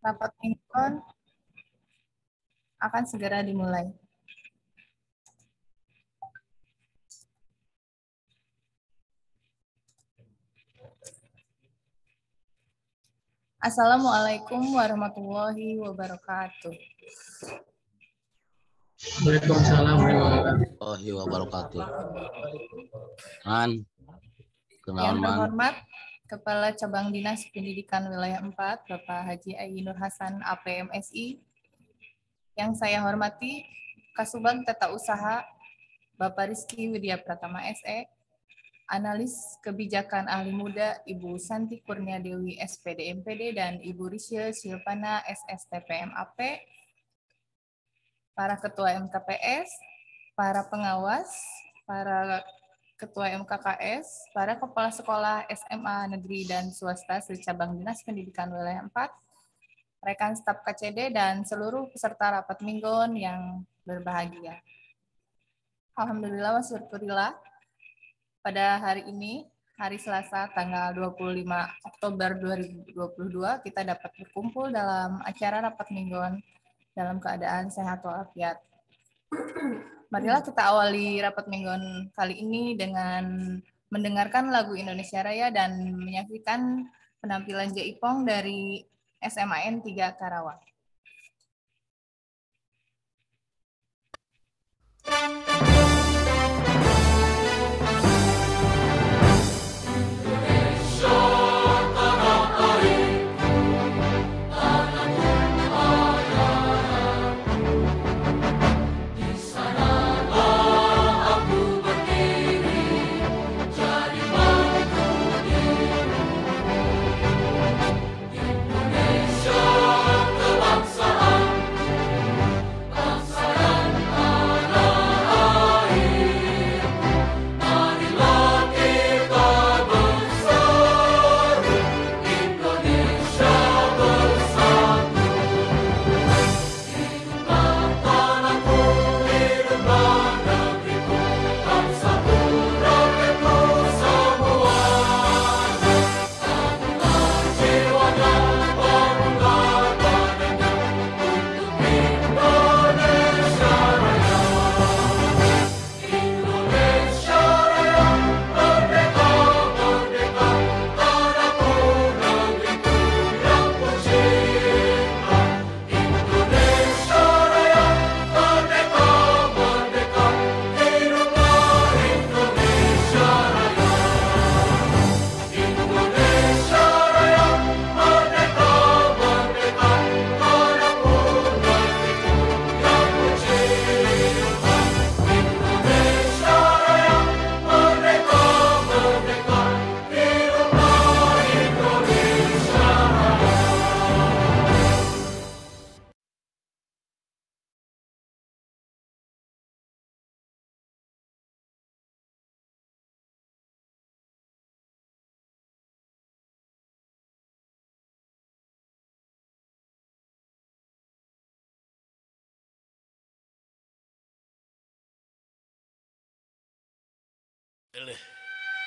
Rapat mingguan akan segera dimulai. Assalamualaikum warahmatullahi wabarakatuh. Waalaikumsalam warahmatullahi wabarakatuh. Yang terhormat Kepala Cabang Dinas Pendidikan Wilayah 4, Bapak Haji Ainur Hasan, APMSI. Yang saya hormati Kasubag Tata Usaha, Bapak Rizky Widya Pratama SE, Analis Kebijakan Ahli Muda, Ibu Santi Kurnia Dewi SPD MPD, dan Ibu Risya Silvana SSTP MAP, para Ketua MKPS, para pengawas, para Ketua MKKS, para Kepala Sekolah SMA Negeri dan Swasta secabang Dinas Pendidikan Wilayah 4, rekan staf KCD, dan seluruh peserta rapat mingguan yang berbahagia. Alhamdulillah wa syukurillah, pada hari ini, hari Selasa tanggal 25 Oktober 2022, kita dapat berkumpul dalam acara rapat mingguan dalam keadaan sehat walafiat. Marilah kita awali rapat mingguan kali ini dengan mendengarkan lagu Indonesia Raya dan menyaksikan penampilan Jaipong dari SMAN 3 Karawang.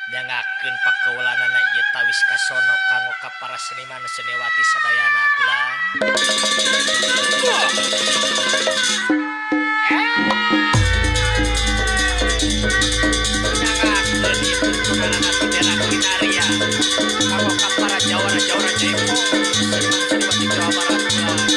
Nyangakeun pakeulanana ieu tawis kasono kanggo ka para seniman seniwati sadayana kulang. Nyangakeun ieu tuntunanana bendera Kinaria kanggo ka para jawara-jawara Jaipong seniman seniwati Jawa Barat kulang.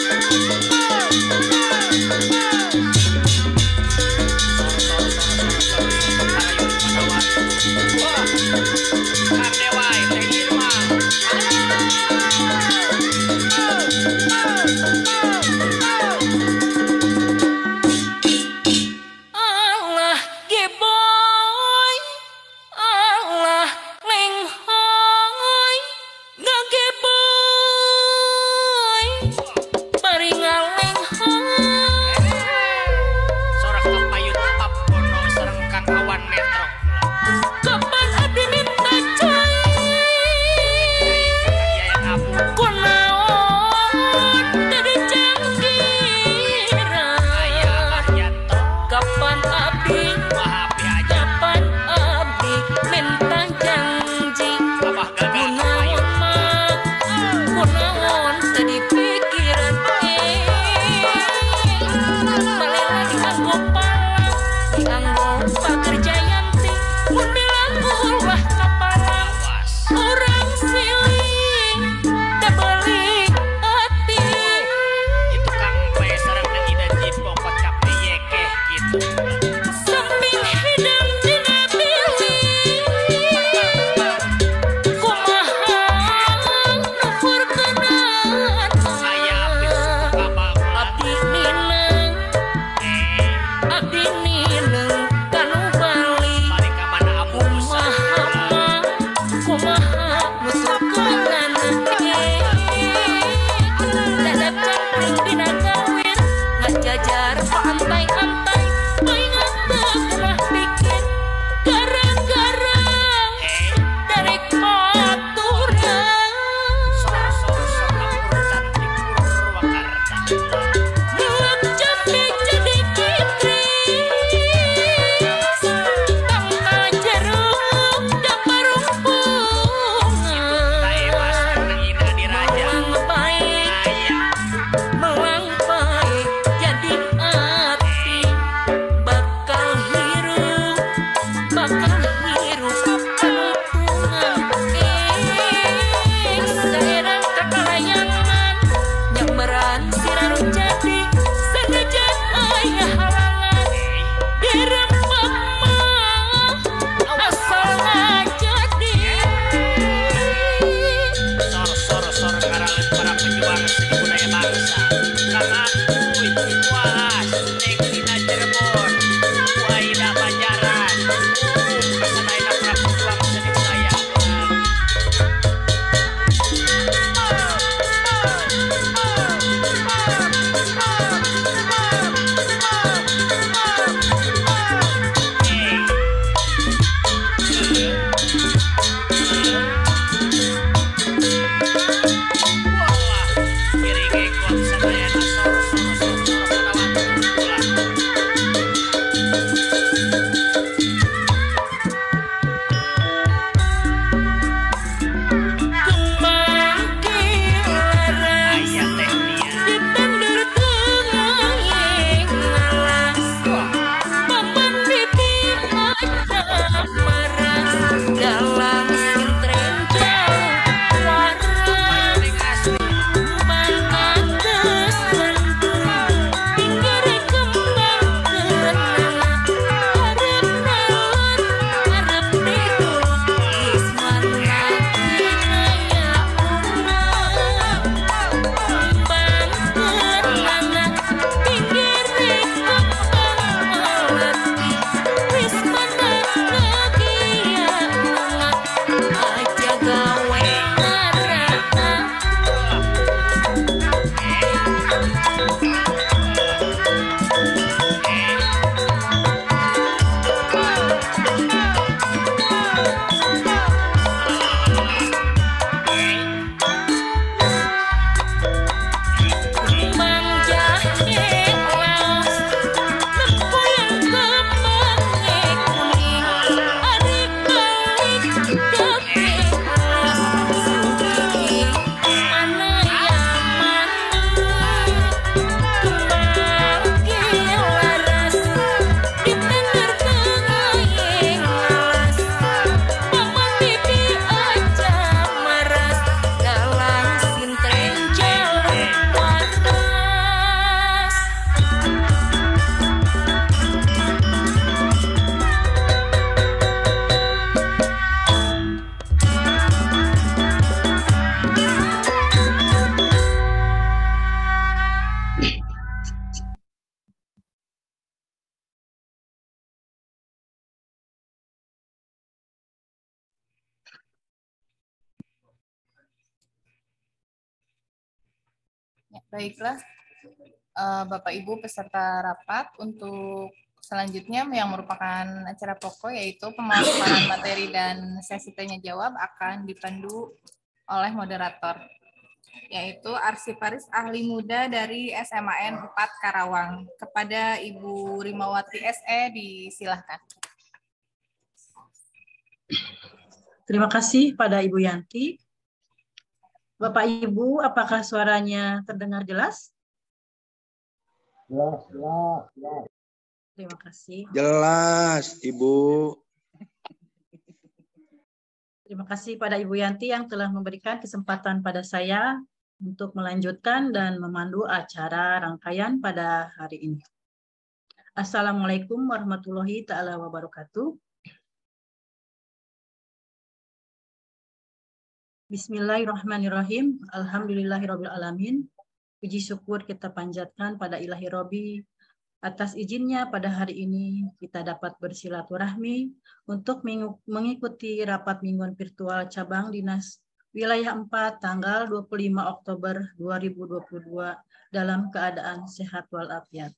Ya, baiklah, Bapak Ibu peserta rapat, untuk selanjutnya yang merupakan acara pokok yaitu pemaparan materi dan sesi tanya jawab akan dipandu oleh moderator, yaitu Arsiparis Ahli Muda dari SMAN 4 Karawang. Kepada Ibu Rimawati SE disilahkan. Terima kasih pada Ibu Yanti. Bapak Ibu, apakah suaranya terdengar jelas? Jelas. Terima kasih. Jelas, Ibu. Terima kasih pada Ibu Yanti yang telah memberikan kesempatan pada saya untuk melanjutkan dan memandu acara rangkaian pada hari ini. Assalamualaikum warahmatullahi ta'ala wabarakatuh. Bismillahirrahmanirrahim. Alhamdulillahirrabbilalamin. Puji syukur kita panjatkan pada Ilahi Robbi atas izinnya pada hari ini kita dapat bersilaturahmi untuk mengikuti rapat mingguan virtual cabang dinas wilayah 4 tanggal 25 Oktober 2022 dalam keadaan sehat walafiat.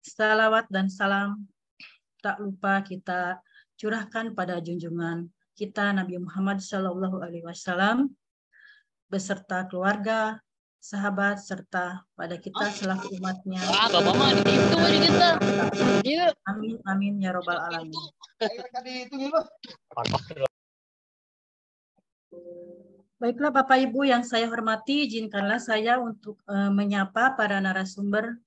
Salawat dan salam tak lupa kita curahkan pada junjungan kita Nabi Muhammad SAW beserta keluarga, sahabat, serta pada kita selaku umatnya. Amin, amin, ya robbal alamin. Baiklah Bapak Ibu yang saya hormati, izinkanlah saya untuk menyapa para narasumber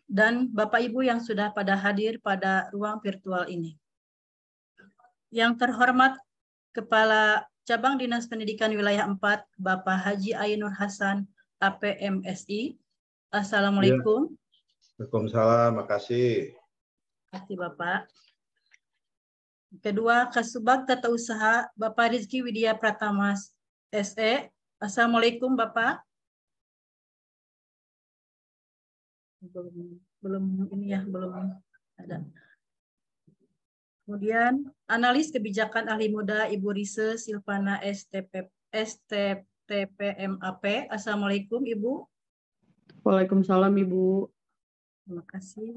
dan Bapak Ibu yang sudah pada hadir pada ruang virtual ini. Yang terhormat Kepala Cabang Dinas Pendidikan Wilayah 4, Bapak Haji Ainur Hasan, APMSI. Assalamualaikum. Waalaikumsalam, makasih. Terima kasih Bapak. Kedua, Kasubag Tata Usaha, Bapak Rizky Widya Pratama, SE. Assalamualaikum Bapak. Belum ada. Kemudian analis kebijakan ahli muda Ibu Rise Silvana STPMAP. Assalamualaikum Ibu. Waalaikumsalam Ibu. Terima kasih.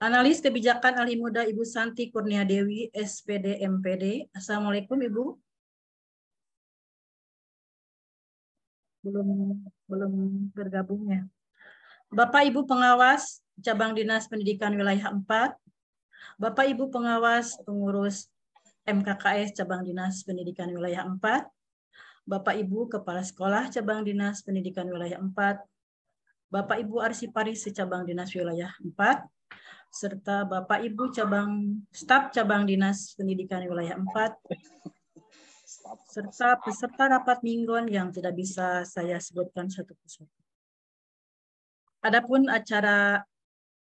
Analis kebijakan ahli muda Ibu Santi Kurnia Dewi SPD MPD. Assalamualaikum Ibu. Belum bergabung ya. Bapak Ibu pengawas cabang dinas pendidikan wilayah 4. Bapak Ibu pengawas pengurus MKKS cabang dinas pendidikan wilayah 4. Bapak Ibu kepala sekolah cabang dinas pendidikan wilayah 4. Bapak Ibu arsiparis secabang dinas wilayah 4, serta Bapak Ibu staf cabang dinas pendidikan wilayah 4, serta peserta rapat mingguan yang tidak bisa saya sebutkan satu persatu. Adapun acara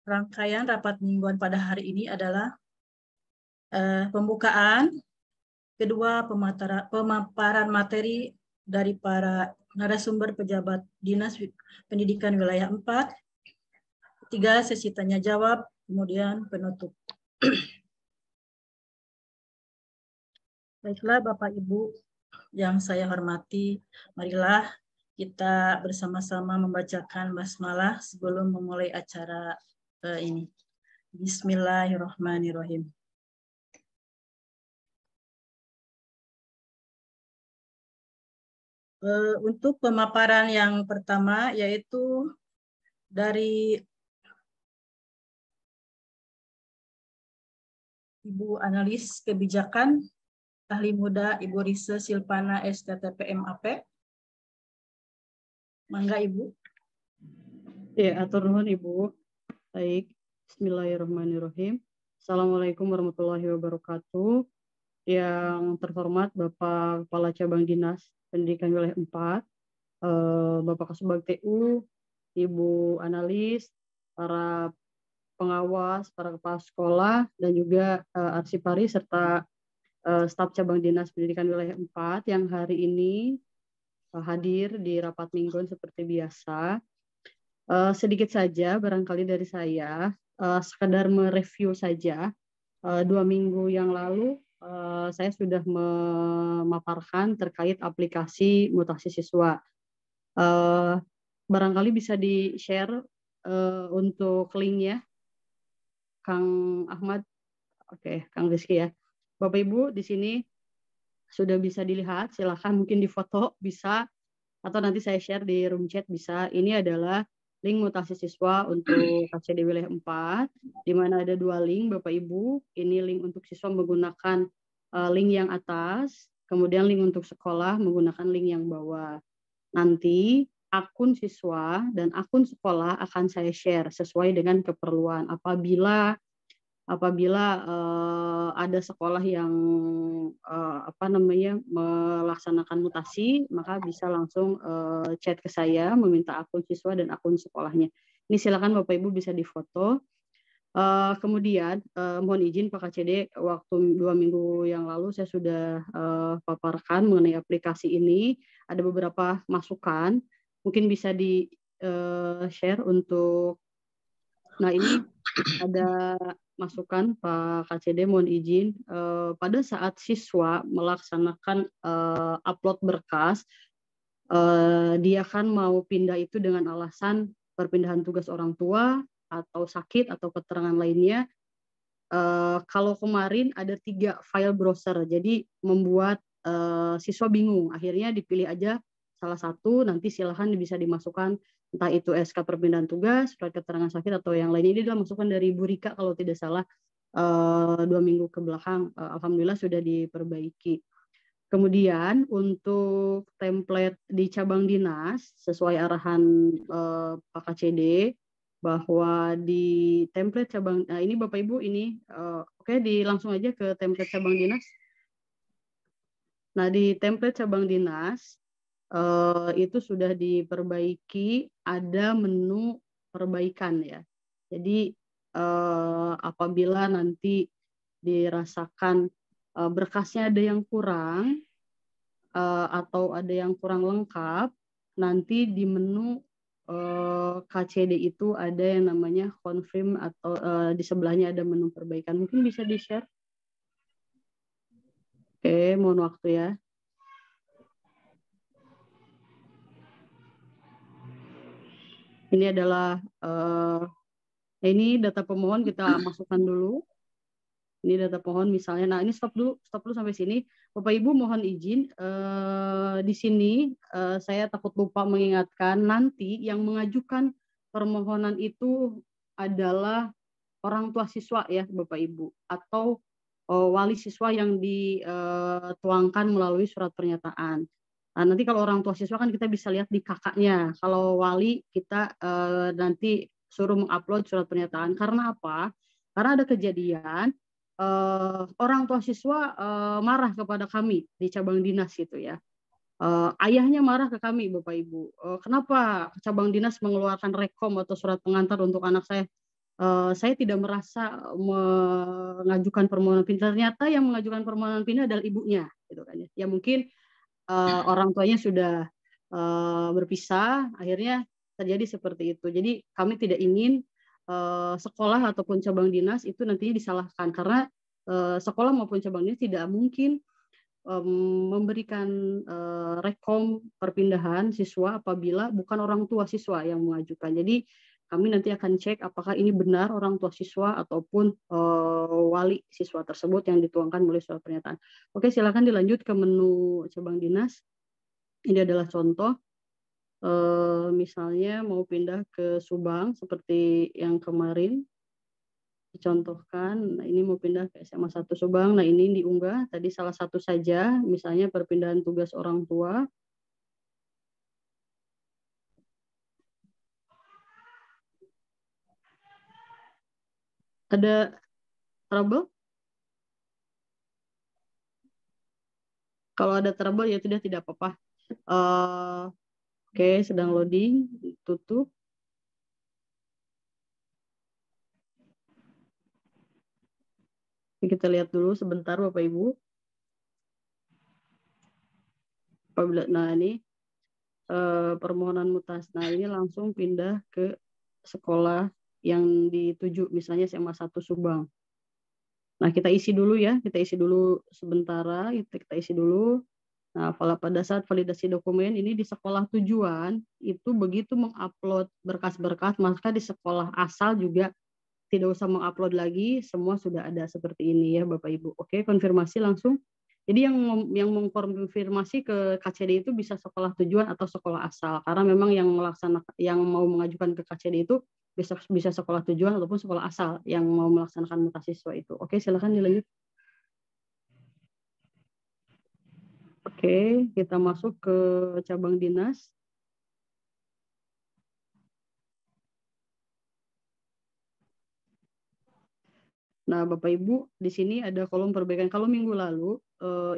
rangkaian rapat mingguan pada hari ini adalah pembukaan, kedua pemaparan materi dari para narasumber pejabat Dinas Pendidikan Wilayah 4, 3 sesi tanya jawab, kemudian penutup. Baiklah Bapak Ibu yang saya hormati, marilah kita bersama-sama membacakan basmalah sebelum memulai acara ini. Bismillahirrahmanirrahim. Untuk pemaparan yang pertama yaitu dari Ibu Analis Kebijakan Ahli Muda Ibu Rise Silvana STTPMAP. Mangga Ibu. Ya, atur nuhun Ibu. Baik, bismillahirrahmanirrahim. Assalamualaikum warahmatullahi wabarakatuh. Yang terhormat Bapak Kepala Cabang Dinas Pendidikan Wilayah 4, Bapak Kasubag TU, Ibu Analis, para pengawas, para kepala sekolah, dan juga arsiparis serta staf cabang dinas pendidikan wilayah 4 yang hari ini hadir di rapat mingguan seperti biasa. Sedikit saja barangkali dari saya, sekedar mereview saja. 2 minggu yang lalu saya sudah memaparkan terkait aplikasi mutasi siswa. Barangkali bisa di-share untuk linknya, Kang Ahmad, oke, Kang Rizky ya. Bapak Ibu di sini sudah bisa dilihat, silakan mungkin difoto bisa, atau nanti saya share di room chat bisa. Ini adalah link mutasi siswa untuk KCD wilayah 4, di mana ada 2 link Bapak Ibu. Ini link untuk siswa menggunakan link yang atas, kemudian link untuk sekolah menggunakan link yang bawah. Nanti akun siswa dan akun sekolah akan saya share sesuai dengan keperluan. Apabila ada sekolah yang melaksanakan mutasi, maka bisa langsung chat ke saya meminta akun siswa dan akun sekolahnya. Ini silakan Bapak Ibu bisa difoto. Kemudian mohon izin Pak KCD, waktu 2 minggu yang lalu saya sudah paparkan mengenai aplikasi ini. Ada beberapa masukan, mungkin bisa di share untuk. Nah, ini ada masukan Pak KCD, mohon izin, pada saat siswa melaksanakan upload berkas, dia kan mau pindah itu dengan alasan perpindahan tugas orang tua atau sakit atau keterangan lainnya. Kalau kemarin ada 3 file browser, jadi membuat siswa bingung. Akhirnya dipilih aja salah satu, nanti silahkan bisa dimasukkan entah itu SK perpindahan tugas, surat keterangan sakit atau yang lainnya. Ini adalah masukan dari Bu Rika kalau tidak salah 2 minggu ke belakang. Alhamdulillah sudah diperbaiki. Kemudian untuk template di cabang dinas sesuai arahan Pak KCD, bahwa di template cabang, nah ini Bapak Ibu ini oke, langsung aja ke template cabang dinas. Nah, di template cabang dinas itu sudah diperbaiki, ada menu perbaikan ya. Jadi apabila nanti dirasakan berkasnya ada yang kurang atau ada yang kurang lengkap, nanti di menu KCD itu ada yang namanya confirm atau di sebelahnya ada menu perbaikan. Mungkin bisa di-share. Oke, mohon waktu ya. Ini adalah ini data pemohon, kita masukkan dulu. Ini data pemohon misalnya. Nah, ini stop dulu sampai sini. Bapak Ibu mohon izin di sini saya takut lupa mengingatkan, nanti yang mengajukan permohonan itu adalah orang tua siswa ya Bapak Ibu, atau wali siswa yang dituangkan melalui surat pernyataan. Nah, nanti kalau orang tua siswa kan kita bisa lihat di kakaknya. Kalau wali kita nanti suruh mengupload surat pernyataan. Karena apa? Karena ada kejadian orang tua siswa marah kepada kami di cabang dinas gitu ya. Ayahnya marah ke kami Bapak Ibu. Kenapa cabang dinas mengeluarkan rekom atau surat pengantar untuk anak saya? Saya tidak merasa mengajukan permohonan pindah. Ternyata yang mengajukan permohonan pindah adalah ibunya, gitu kan ya. Ya mungkin orang tuanya sudah berpisah, akhirnya terjadi seperti itu. Jadi kami tidak ingin sekolah ataupun cabang dinas itu nantinya disalahkan, karena sekolah maupun cabang dinas tidak mungkin memberikan rekom perpindahan siswa apabila bukan orang tua siswa yang mengajukan. Jadi kami nanti akan cek apakah ini benar orang tua siswa ataupun wali siswa tersebut yang dituangkan melalui surat pernyataan. Oke, silakan dilanjut ke menu cabang dinas. Ini adalah contoh. Misalnya mau pindah ke Subang seperti yang kemarin dicontohkan. Nah, ini mau pindah ke SMA 1 Subang. Nah, ini diunggah tadi salah satu saja, misalnya perpindahan tugas orang tua. Ada trouble? Kalau ada trouble ya sudah, tidak apa-apa. Oke, sedang loading, tutup. Kita lihat dulu sebentar Bapak Ibu. Nah, ini permohonan mutasi. Nah, ini langsung pindah ke sekolah yang dituju, misalnya SMA 1 Subang. Nah, kita isi dulu ya, kita isi dulu sebentar, kita isi dulu. Nah, pada saat validasi dokumen ini di sekolah tujuan, itu begitu mengupload berkas-berkas, maka di sekolah asal juga tidak usah mengupload lagi, semua sudah ada seperti ini ya Bapak Ibu. Oke, konfirmasi langsung. Jadi yang mengkonfirmasi ke KCD itu bisa sekolah tujuan atau sekolah asal, karena memang yang mau mengajukan ke KCD itu bisa sekolah tujuan ataupun sekolah asal yang mau melaksanakan mutasi siswa itu. Oke, silakan dilanjut. Oke, kita masuk ke cabang dinas. Nah, Bapak Ibu, di sini ada kolom perbaikan. Kalau minggu lalu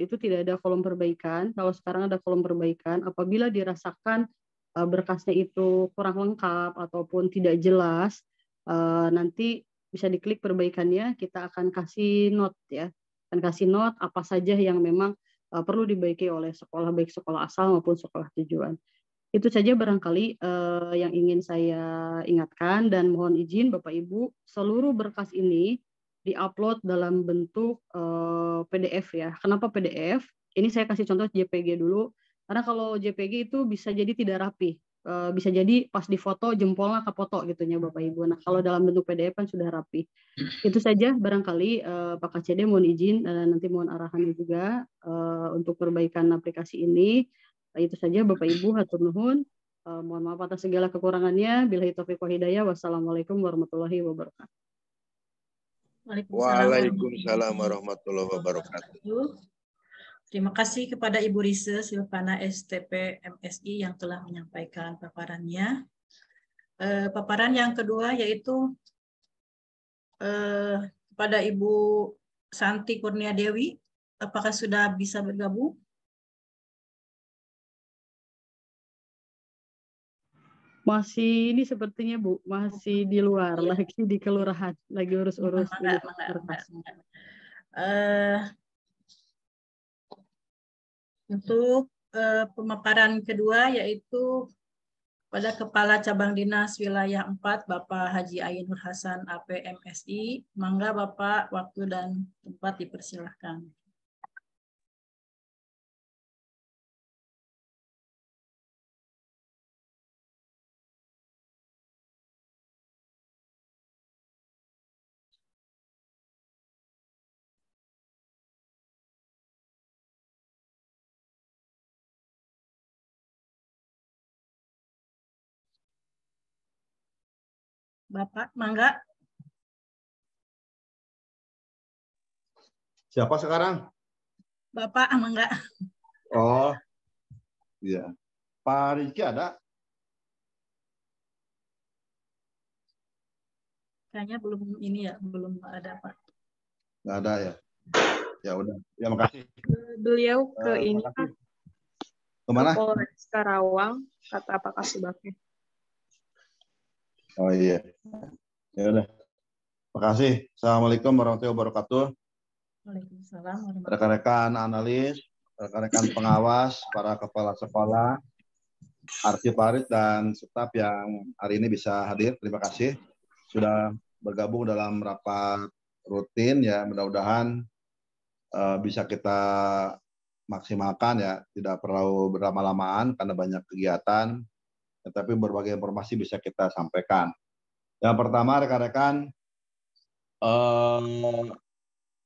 itu tidak ada kolom perbaikan. Kalau sekarang ada kolom perbaikan, apabila dirasakan berkasnya itu kurang lengkap ataupun tidak jelas, nanti bisa diklik perbaikannya. Kita akan kasih note ya, akan kasih note apa saja yang memang perlu dibaiki oleh sekolah, baik sekolah asal maupun sekolah tujuan. Itu saja barangkali yang ingin saya ingatkan, dan mohon izin Bapak Ibu, seluruh berkas ini diupload dalam bentuk PDF ya. Kenapa PDF? Ini saya kasih contoh JPG dulu, karena kalau JPG itu bisa jadi tidak rapi, bisa jadi pas di foto jempolnya kefoto gitu ya Bapak Ibu. Nah kalau dalam bentuk PDF kan sudah rapi. Itu saja barangkali Pak KCD mohon izin dan nanti mohon arahannya juga untuk perbaikan aplikasi ini. Itu saja Bapak Ibu, hatur nuhun. Mohon maaf atas segala kekurangannya. Billahi taufiq wal hidayah. Wassalamualaikum warahmatullahi wabarakatuh. Waalaikumsalam warahmatullahi wabarakatuh. Terima kasih kepada Ibu Rise Silvana STP MSI yang telah menyampaikan paparannya. Paparan yang kedua yaitu kepada Ibu Santi Kurnia Dewi. Apakah sudah bisa bergabung? Masih ini sepertinya Bu, masih di luar, lagi di kelurahan, lagi urus-urus. Untuk pemaparan kedua yaitu pada Kepala Cabang Dinas Wilayah 4 Bapak Haji Ainur Hasan AP MSI. Mangga Bapak, waktu dan tempat dipersilahkan. Bapak, mangga. Siapa sekarang? Bapak, mangga. Oh, iya. Pak Rizky ada? Kayaknya belum ini ya, belum ada Pak. Nggak ada ya? Ya udah. Ya makasih. Beliau ke ini Pak. Kemana? Ke Polres Karawang, kata Pak Kasubake. Oh iya. Ya udah. Makasih. Assalamualaikum warahmatullahi wabarakatuh. Waalaikumsalam. Rekan-rekan analis, rekan-rekan pengawas, para kepala sekolah, arsiparis dan staf yang hari ini bisa hadir. Terima kasih sudah bergabung dalam rapat rutin ya. Mudah-mudahan bisa kita maksimalkan ya. Tidak perlu berlama-lamaan karena banyak kegiatan. Tetapi berbagai informasi bisa kita sampaikan. Yang pertama rekan-rekan,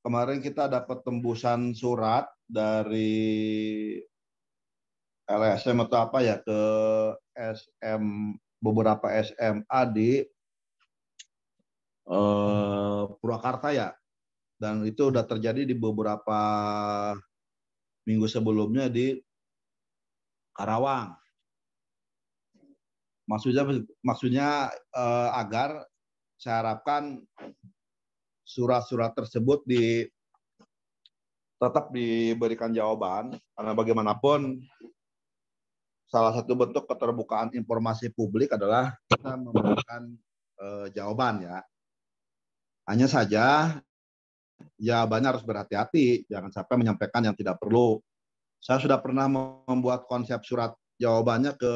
kemarin kita dapat tembusan surat dari LSM atau apa ya ke beberapa SMA di Purwakarta ya, dan itu udah terjadi di beberapa minggu sebelumnya di Karawang. Maksudnya agar saya harapkan surat-surat tersebut tetap diberikan jawaban, karena bagaimanapun salah satu bentuk keterbukaan informasi publik adalah kita memberikan jawaban ya. Hanya saja jawabannya harus berhati-hati, jangan sampai menyampaikan yang tidak perlu. Saya sudah pernah membuat konsep surat jawabannya ke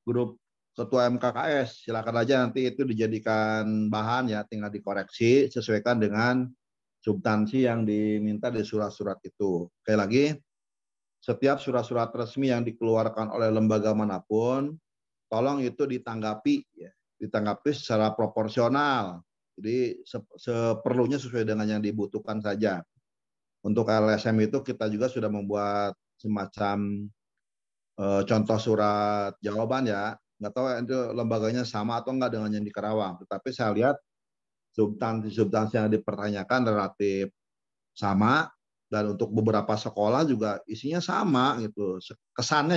grup ketua MKKS, silakan aja nanti itu dijadikan bahan ya, tinggal dikoreksi sesuaikan dengan substansi yang diminta di surat-surat itu. Sekali lagi, setiap surat-surat resmi yang dikeluarkan oleh lembaga manapun, tolong itu ditanggapi, ya, ditanggapi secara proporsional. Jadi seperlunya sesuai dengan yang dibutuhkan saja. Untuk LSM itu kita juga sudah membuat semacam contoh surat jawaban ya. Nggak tahu itu lembaganya sama atau enggak dengan yang di Karawang. Tetapi saya lihat substansi yang dipertanyakan relatif sama, dan untuk beberapa sekolah juga isinya sama gitu. Kesannya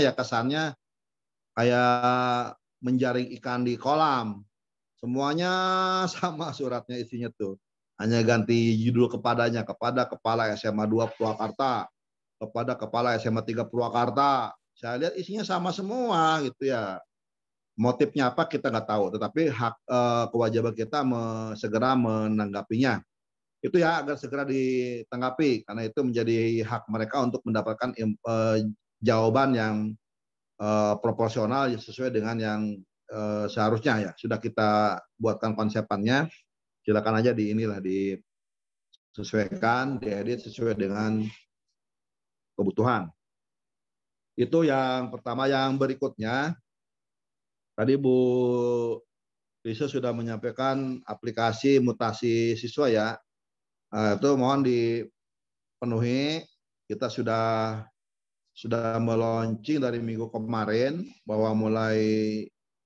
kayak menjaring ikan di kolam. Semuanya sama suratnya isinya tuh. Hanya ganti judul kepadanya, kepada Kepala SMA 2 Purwakarta, kepada Kepala SMA 3 Purwakarta. Saya lihat isinya sama semua gitu ya. Motifnya apa kita nggak tahu, tetapi kewajiban kita segera menanggapinya. Itu ya agar segera ditanggapi, karena itu menjadi hak mereka untuk mendapatkan jawaban yang proporsional sesuai dengan yang seharusnya ya. Sudah kita buatkan konsepannya, silakan aja disesuaikan, diedit sesuai dengan kebutuhan. Itu yang pertama. Yang berikutnya, tadi Bu Lisa sudah menyampaikan aplikasi mutasi siswa ya. Itu mohon dipenuhi. Kita sudah meluncing dari minggu kemarin bahwa mulai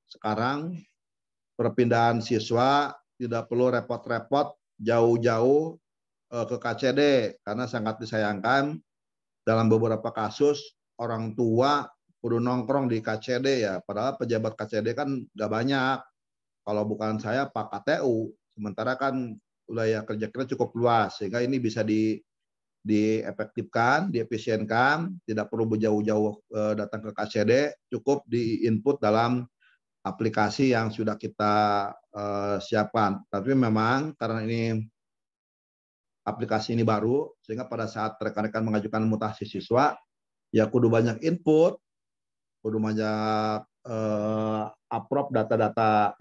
sekarang perpindahan siswa tidak perlu repot-repot jauh-jauh ke KCD, karena sangat disayangkan dalam beberapa kasus orang tua kudu nongkrong di KCD ya, padahal pejabat KCD kan nggak banyak. Kalau bukan saya Pak KTU, sementara kan wilayah kerja kita cukup luas, sehingga ini bisa diefektifkan, diefisienkan, tidak perlu berjauh-jauh datang ke KCD, cukup di-input dalam aplikasi yang sudah kita siapkan. Tapi memang karena ini aplikasi ini baru, sehingga pada saat rekan-rekan mengajukan mutasi siswa, ya kudu banyak input, kudu banyak upload data-data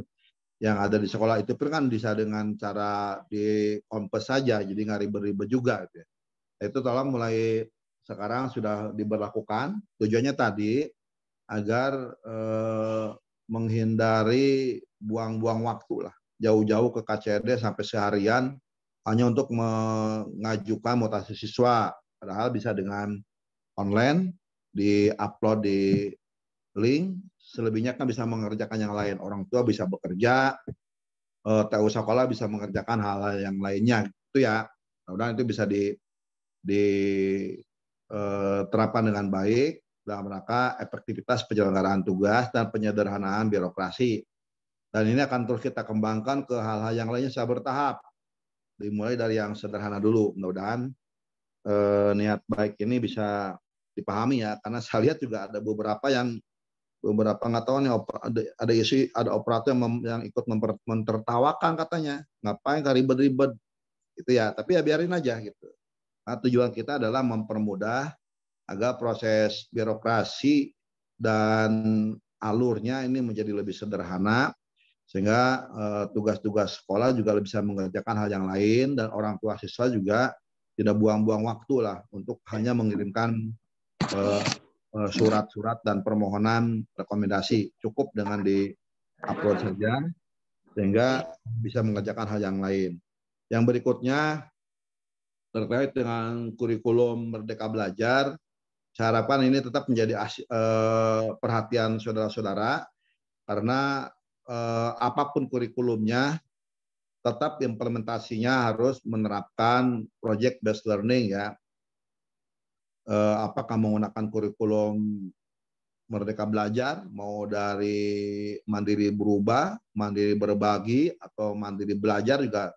yang ada di sekolah. Itu kan bisa dengan cara di kompes saja, jadi nggak ribet-ribet juga gitu ya. Itu tolong mulai sekarang sudah diberlakukan. Tujuannya tadi agar menghindari buang-buang waktu lah, jauh-jauh ke KCD sampai seharian hanya untuk mengajukan mutasi siswa, padahal bisa dengan online, di-upload di link, selebihnya kan bisa mengerjakan yang lain. Orang tua bisa bekerja, TU sekolah bisa mengerjakan hal-hal yang lainnya, gitu ya. Mudah-mudahan itu bisa diterapkan dengan baik dalam rangka efektivitas penyelenggaraan tugas dan penyederhanaan birokrasi. Dan ini akan terus kita kembangkan ke hal-hal yang lainnya secara bertahap. Dimulai dari yang sederhana dulu. Mudah-mudahan niat baik ini bisa dipahami ya, karena saya lihat juga ada beberapa nggak tahu nih, ada operator yang ikut mentertawakan katanya, ngapain nggak ribet-ribet gitu ya. Tapi ya biarin aja gitu. Nah, tujuan kita adalah mempermudah agar proses birokrasi dan alurnya ini menjadi lebih sederhana, sehingga tugas-tugas sekolah juga bisa mengerjakan hal yang lain, dan orang tua siswa juga tidak buang-buang waktu lah untuk hanya mengirimkan surat-surat dan permohonan rekomendasi. Cukup dengan di-upload saja, sehingga bisa mengerjakan hal yang lain. Yang berikutnya terkait dengan kurikulum Merdeka Belajar, saya harapkan ini tetap menjadi perhatian saudara-saudara, karena apapun kurikulumnya, tetap implementasinya harus menerapkan project based learning ya. Apakah menggunakan kurikulum Merdeka Belajar, mau dari Mandiri Berubah, Mandiri Berbagi, atau Mandiri Belajar juga,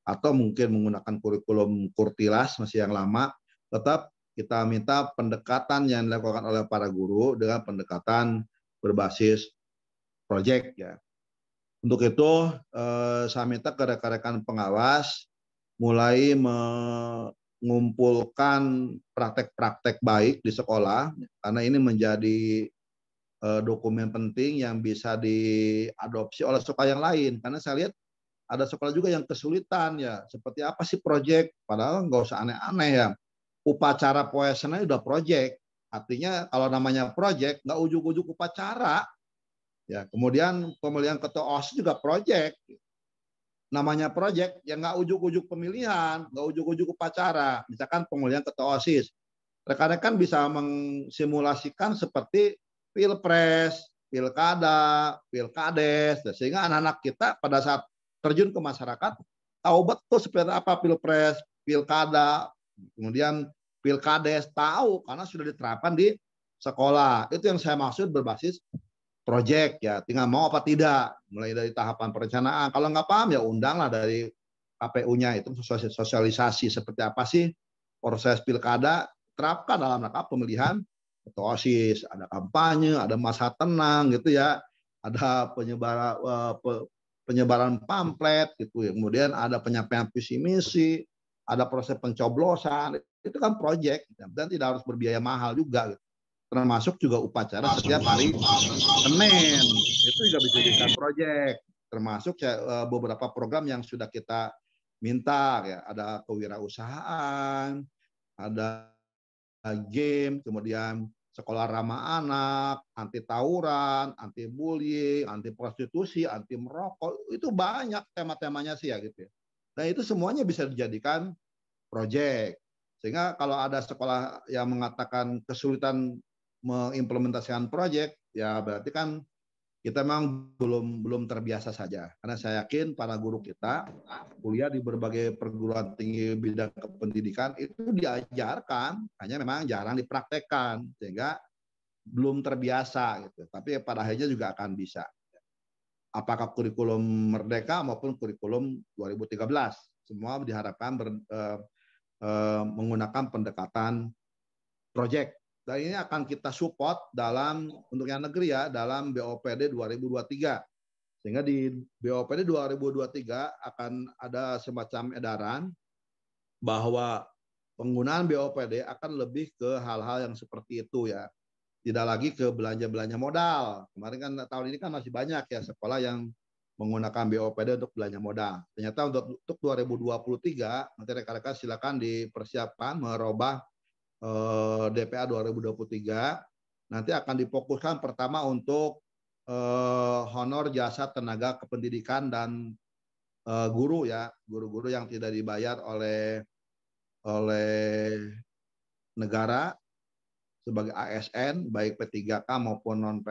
atau mungkin menggunakan kurikulum Kurtilas masih yang lama, tetap kita minta pendekatan yang dilakukan oleh para guru dengan pendekatan berbasis project ya. Untuk itu saya minta ke rekan-rekan pengawas mulai mengumpulkan praktek-praktek baik di sekolah, karena ini menjadi dokumen penting yang bisa diadopsi oleh sekolah yang lain. Karena saya lihat ada sekolah juga yang kesulitan ya, seperti apa sih project, padahal nggak usah aneh-aneh ya. Upacara poesena udah project, Artinya kalau namanya proyek nggak ujuk-ujuk upacara. Ya, kemudian pemilihan ketua OSIS juga proyek. Namanya proyek yang nggak ujuk-ujuk pemilihan, nggak ujuk-ujuk upacara. Misalkan pemilihan ketua OSIS. Rekan-rekan bisa mengsimulasikan seperti pilpres, pilkada, pilkades, sehingga anak-anak kita pada saat terjun ke masyarakat tahu betul seperti apa pilpres, pilkada, kemudian pilkades, tahu karena sudah diterapkan di sekolah. Itu yang saya maksud berbasis proyek ya, tinggal mau apa tidak, mulai dari tahapan perencanaan. Kalau nggak paham ya undanglah dari KPU-nya, itu sosialisasi seperti apa sih proses pilkada, terapkan dalam rangka pemilihan ketua OSIS. Ada kampanye, ada masa tenang gitu ya, ada penyebaran pamflet gitu ya, kemudian ada penyampaian visi misi, ada proses pencoblosan. Itu kan proyek dan tidak harus berbiaya mahal juga gitu. Termasuk juga upacara setiap hari Senin, itu juga bisa dijadikan proyek. Termasuk beberapa program yang sudah kita minta ya, ada kewirausahaan, ada game, kemudian sekolah ramah anak, anti tawuran, anti bullying, anti prostitusi, anti merokok, itu banyak tema-temanya sih ya gitu ya. Dan itu semuanya bisa dijadikan proyek. Sehingga kalau ada sekolah yang mengatakan kesulitan mengimplementasikan proyek, ya berarti kan kita memang belum terbiasa saja. Karena saya yakin para guru kita kuliah di berbagai perguruan tinggi bidang kependidikan itu diajarkan, hanya memang jarang dipraktekkan sehingga belum terbiasa gitu. Tapi pada akhirnya juga akan bisa. Apakah kurikulum Merdeka maupun kurikulum 2013, semua diharapkan menggunakan pendekatan proyek. Dan ini akan kita support dalam untuk yang negeri ya, dalam BOPD 2023. Sehingga di BOPD 2023 akan ada semacam edaran bahwa penggunaan BOPD akan lebih ke hal-hal yang seperti itu ya. Tidak lagi ke belanja-belanja modal. Kemarin kan tahun ini kan masih banyak ya sekolah yang menggunakan BOPD untuk belanja modal. Ternyata untuk 2023 nanti rekan-rekan silakan dipersiapkan merubah DPA 2023, nanti akan difokuskan pertama untuk honor jasa tenaga kependidikan dan guru ya, guru-guru yang tidak dibayar oleh negara sebagai ASN, baik P3K maupun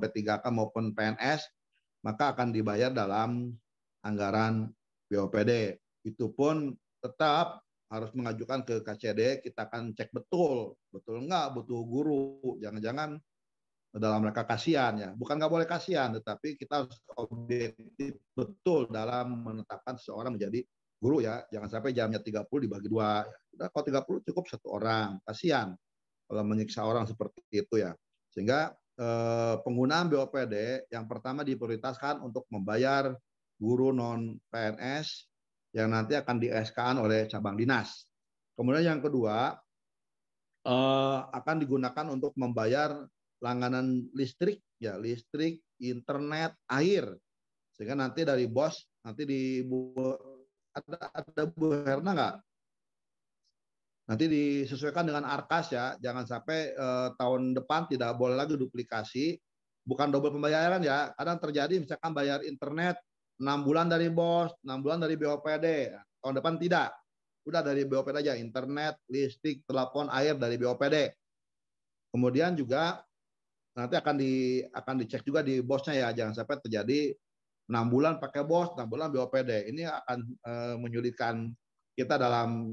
P3K maupun PNS, maka akan dibayar dalam anggaran BOPD. Itu pun tetap harus mengajukan ke KCD, kita akan cek betul enggak butuh guru, jangan-jangan dalam rangka kasihan ya, bukan nggak boleh kasihan, tetapi kita harus objektif betul dalam menetapkan seseorang menjadi guru ya, jangan sampai jamnya 30 dibagi 2, udah kalau 30 cukup 1 orang, kasihan kalau menyiksa orang seperti itu ya. Sehingga penggunaan BOPD yang pertama diprioritaskan untuk membayar guru non PNS yang nanti akan di-SK-an oleh cabang dinas. Kemudian yang kedua, akan digunakan untuk membayar langganan listrik, ya listrik, internet, air. Sehingga nanti dari BOS, nanti ada Bu Herna nggak? Nanti disesuaikan dengan Arkas ya, jangan sampai tahun depan tidak boleh lagi duplikasi, bukan double pembayaran ya. Kadang terjadi misalkan bayar internet 6 bulan dari BOS, 6 bulan dari BOPD. Tahun depan tidak. Udah dari BOPD aja, internet, listrik, telepon, air dari BOPD. Kemudian juga nanti akan dicek juga di BOS-nya ya, jangan sampai terjadi 6 bulan pakai BOS, 6 bulan BOPD. Ini akan menyulitkan kita dalam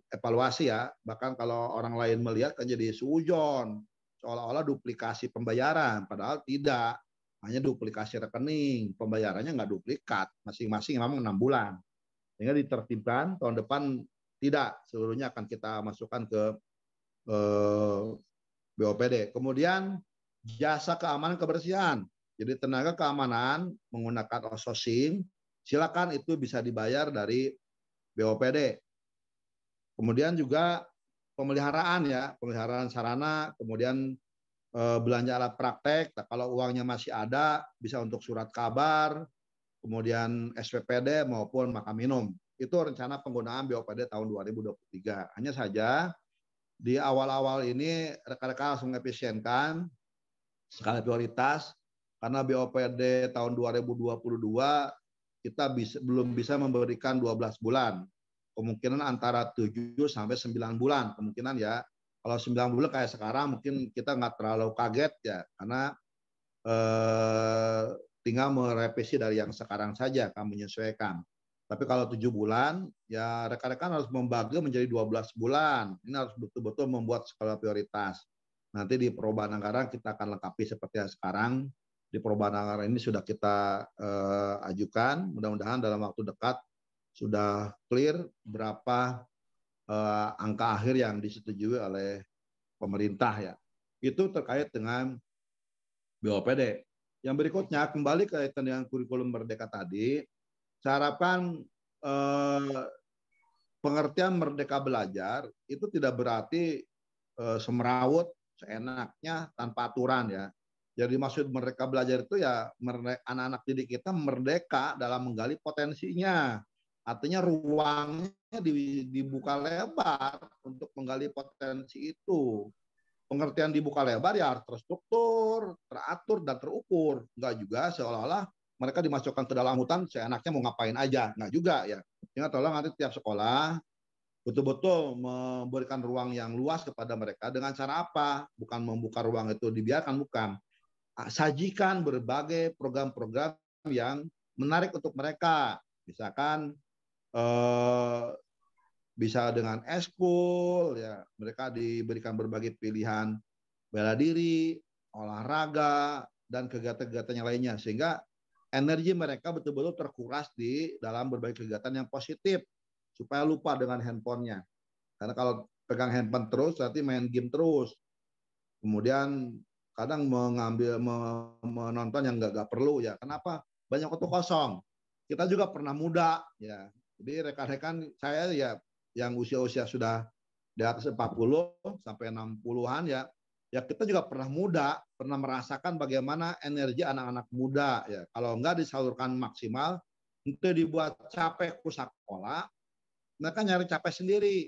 evaluasi ya. Bahkan kalau orang lain melihat kan jadi suujon, seolah-olah duplikasi pembayaran, padahal tidak. Hanya duplikasi rekening, pembayarannya nggak duplikat, masing-masing memang 6 bulan. Sehingga ditertibkan tahun depan tidak, seluruhnya akan kita masukkan ke BOPD. Kemudian jasa keamanan kebersihan. Jadi tenaga keamanan menggunakan outsourcing, silakan itu bisa dibayar dari BOPD. Kemudian juga pemeliharaan ya, pemeliharaan sarana, kemudian belanja alat praktek, kalau uangnya masih ada bisa untuk surat kabar, kemudian SPPD maupun makan minum. Itu rencana penggunaan BOPD tahun 2023. Hanya saja Di awal-awal ini rekan-rekan harus mengefisienkan skala prioritas karena BOPD tahun 2022 kita belum bisa memberikan 12 bulan. Kemungkinan antara 7 sampai 9 bulan kemungkinan ya. Kalau 9 bulan kayak sekarang mungkin kita nggak terlalu kaget ya karena tinggal merevisi dari yang sekarang saja akan menyesuaikan. Tapi kalau 7 bulan, ya rekan-rekan harus membagi menjadi 12 bulan. Ini harus betul-betul membuat skala prioritas. Nanti di perubahan anggaran kita akan lengkapi seperti yang sekarang. Di perubahan anggaran ini sudah kita ajukan. Mudah-mudahan dalam waktu dekat sudah clear berapa angka akhir yang disetujui oleh pemerintah ya. Itu terkait dengan BOPD. Yang berikutnya kembali kaitan dengan kurikulum Merdeka tadi. Saya harapkan pengertian merdeka belajar itu tidak berarti semerawut, seenaknya, tanpa aturan ya. Jadi maksud merdeka belajar itu ya anak-anak didik kita merdeka dalam menggali potensinya. Artinya ruangnya dibuka lebar untuk menggali potensi itu. Pengertian dibuka lebar ya harus terstruktur, teratur, dan terukur. Enggak juga seolah-olah mereka dimasukkan ke dalam hutan seenaknya mau ngapain aja. Nggak juga ya. Sehingga tolong nanti tiap sekolah betul-betul memberikan ruang yang luas kepada mereka dengan cara apa? Bukan membuka ruang itu dibiarkan, bukan. Sajikan berbagai program-program yang menarik untuk mereka. Misalkan bisa dengan eskul, ya mereka diberikan berbagai pilihan bela diri, olahraga, dan kegiatan-kegiatan yang lainnya. Sehingga energi mereka betul-betul terkuras di dalam berbagai kegiatan yang positif supaya lupa dengan handphonenya. Karena kalau pegang handphone terus berarti main game terus. Kemudian kadang menonton yang nggak perlu ya. Kenapa? Banyak waktu kosong. Kita juga pernah muda ya. Jadi rekan-rekan saya ya yang usia-usia sudah di atas 40 sampai 60-an ya. Ya kita juga pernah muda, pernah merasakan bagaimana energi anak-anak muda ya. Kalau enggak disalurkan maksimal, itu dibuat capek ke sekolah, mereka nyari capek sendiri,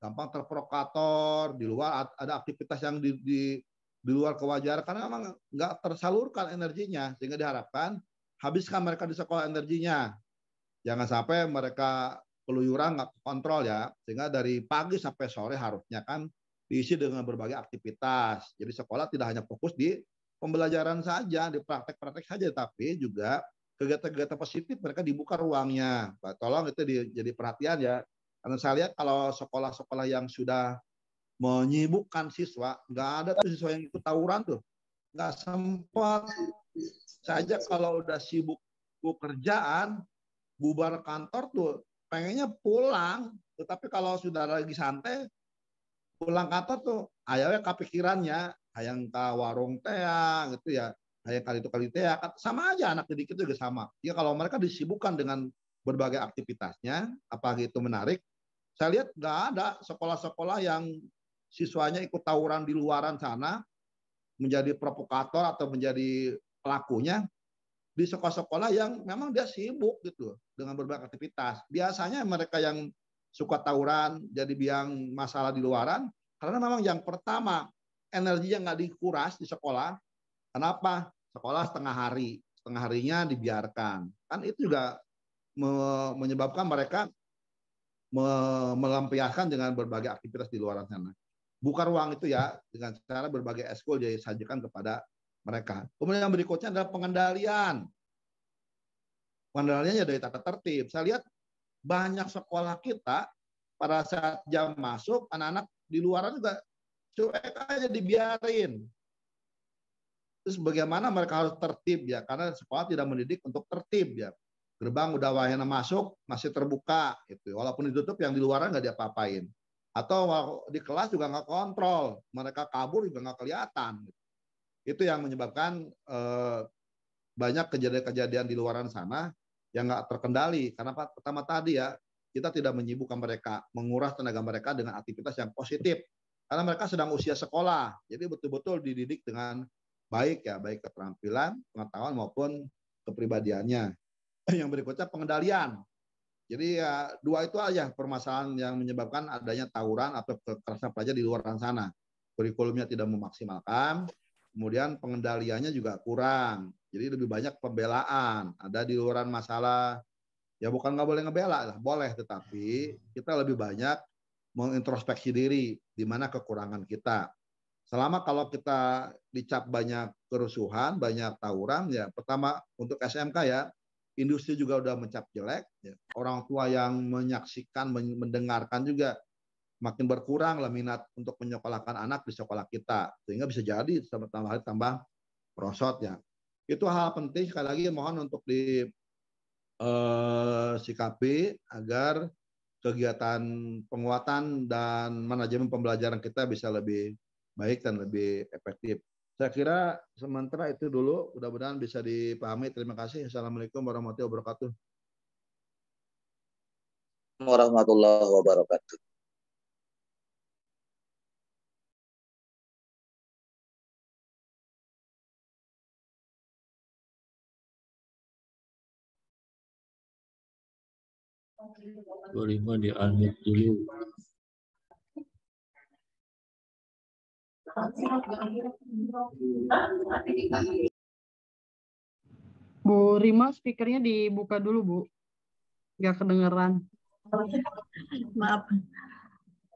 gampang terprovokator, di luar ada aktivitas yang di luar kewajaran karena memang enggak tersalurkan energinya, sehingga diharapkan habiskan mereka di sekolah energinya. Jangan sampai mereka keluyuran nggak kontrol ya, sehingga dari pagi sampai sore harusnya kan diisi dengan berbagai aktivitas. Jadi sekolah tidak hanya fokus di pembelajaran saja, di praktek-praktek saja, tapi juga kegiatan-kegiatan positif mereka dibuka ruangnya. Tolong itu jadi perhatian ya. Karena saya lihat kalau sekolah-sekolah yang sudah menyibukkan siswa, nggak ada tuh siswa yang ikut tawuran tuh. Nggak sempat. Saja kalau udah sibuk kerjaan, bubar kantor tuh pengennya pulang. Tetapi kalau sudah lagi santai, pulang kantor tuh ayahnya kepikirannya hayang ke warung teh gitu ya, hayang kali itu kali teh sama aja, anak didik itu juga sama. Ya kalau mereka disibukkan dengan berbagai aktivitasnya, apalagi itu menarik, saya lihat nggak ada sekolah-sekolah yang siswanya ikut tawuran di luaran sana menjadi provokator atau menjadi pelakunya. Di sekolah-sekolah yang memang dia sibuk gitu dengan berbagai aktivitas. Biasanya mereka yang suka tawuran, jadi biang masalah di luaran, karena memang yang pertama energi yang nggak dikuras di sekolah. Kenapa? Sekolah setengah harinya dibiarkan. Kan itu juga menyebabkan mereka melampiaskan dengan berbagai aktivitas di luar sana. Buka ruang itu ya dengan cara berbagai eskul disajikan kepada mereka. Kemudian yang berikutnya adalah pengendalian. Pengendaliannya dari tata tertib. Saya lihat banyak sekolah kita pada saat jam masuk, anak-anak di luar juga cuek aja dibiarin. Terus bagaimana mereka harus tertib ya, karena sekolah tidak mendidik untuk tertib ya. Gerbang udah wahana masuk masih terbuka itu, walaupun ditutup yang di luar nggak diapa-apain. Atau di kelas juga nggak kontrol, mereka kabur juga nggak kelihatan. Itu yang menyebabkan banyak kejadian-kejadian di luaran sana yang nggak terkendali. Karena pertama tadi ya, kita tidak menyibukkan mereka, menguras tenaga mereka dengan aktivitas yang positif. Karena mereka sedang usia sekolah, jadi betul-betul dididik dengan baik ya, baik keterampilan, pengetahuan maupun kepribadiannya. Yang berikutnya pengendalian. Jadi ya dua itu aja permasalahan yang menyebabkan adanya tawuran atau kekerasan pelajar di luar sana. Kurikulumnya tidak memaksimalkan, kemudian pengendaliannya juga kurang. Jadi lebih banyak pembelaan. Ada di luaran masalah, ya bukan nggak boleh ngebela lah, boleh, tetapi kita lebih banyak mengintrospeksi diri di mana kekurangan kita. Selama kalau kita dicap banyak kerusuhan, banyak tawuran, ya pertama untuk SMK ya, industri juga udah mencap jelek, ya. Orang tua yang menyaksikan, mendengarkan juga makin berkurang lah minat untuk menyekolahkan anak di sekolah kita, sehingga bisa jadi tambah merosot ya. Itu hal penting, sekali lagi mohon untuk sikapi agar kegiatan penguatan dan manajemen pembelajaran kita bisa lebih baik dan lebih efektif. Saya kira sementara itu dulu, mudah-mudahan bisa dipahami. Terima kasih. Assalamualaikum warahmatullahi wabarakatuh. Warahmatullahi wabarakatuh. Bu Rima di-unmute dulu. Bu Rima, speakernya dibuka dulu, Bu. Nggak kedengeran. Maaf.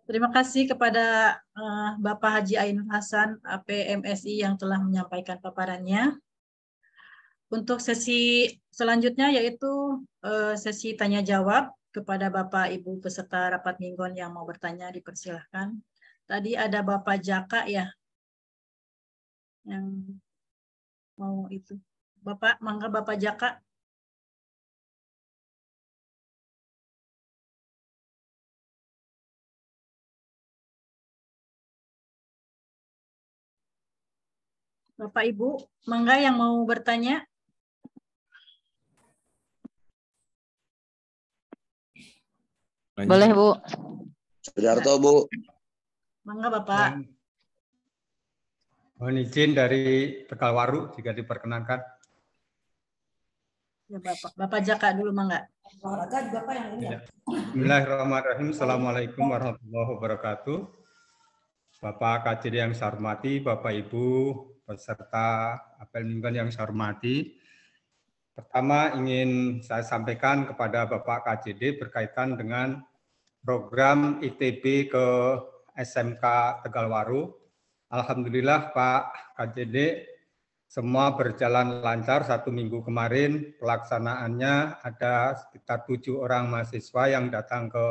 Terima kasih kepada Bapak Haji Ainul Hasan, APMSI yang telah menyampaikan paparannya. Untuk sesi selanjutnya yaitu sesi tanya jawab kepada Bapak Ibu peserta rapat mingguan yang mau bertanya, dipersilahkan. Tadi ada Bapak Jaka ya yang mau itu. Bapak, mangga Bapak Jaka. Bapak Ibu, mangga yang mau bertanya. Boleh, Bu. Sudarto, Bu. Mangga, Bapak. Mohon izin dari Tegalwaru jika diperkenankan. Ya, Bapak. Bapak Jaka dulu, mangga. Olahraga juga Pak yang ini ya. Bismillahirrahmanirrahim. Assalamualaikum warahmatullahi wabarakatuh. Bapak KJD yang saya hormati, Bapak Ibu peserta apel mingguan yang saya hormati. Pertama ingin saya sampaikan kepada Bapak KJD berkaitan dengan program ITB ke SMK Tegalwaru. Alhamdulillah Pak KJD semua berjalan lancar. 1 minggu kemarin pelaksanaannya ada sekitar 7 orang mahasiswa yang datang ke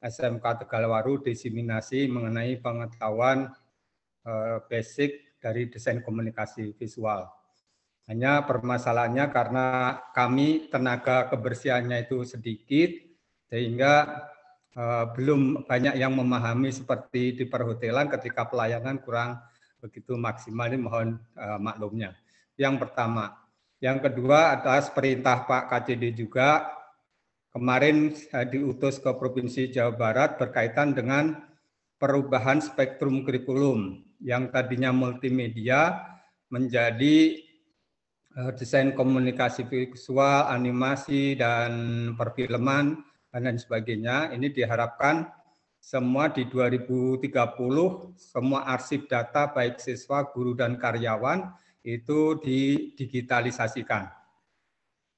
SMK Tegalwaru diseminasi mengenai pengetahuan basic dari desain komunikasi visual. Hanya permasalahannya karena kami tenaga kebersihannya itu sedikit, sehingga belum banyak yang memahami seperti di perhotelan ketika pelayanan kurang begitu maksimal. Ini mohon maklumnya. Yang pertama. Yang kedua atas perintah Pak KJD juga, kemarin saya diutus ke Provinsi Jawa Barat berkaitan dengan perubahan spektrum kurikulum yang tadinya multimedia menjadi desain komunikasi visual, animasi, dan perfilman, dan lain sebagainya. Ini diharapkan semua di 2030, semua arsip data baik siswa, guru, dan karyawan itu didigitalisasikan.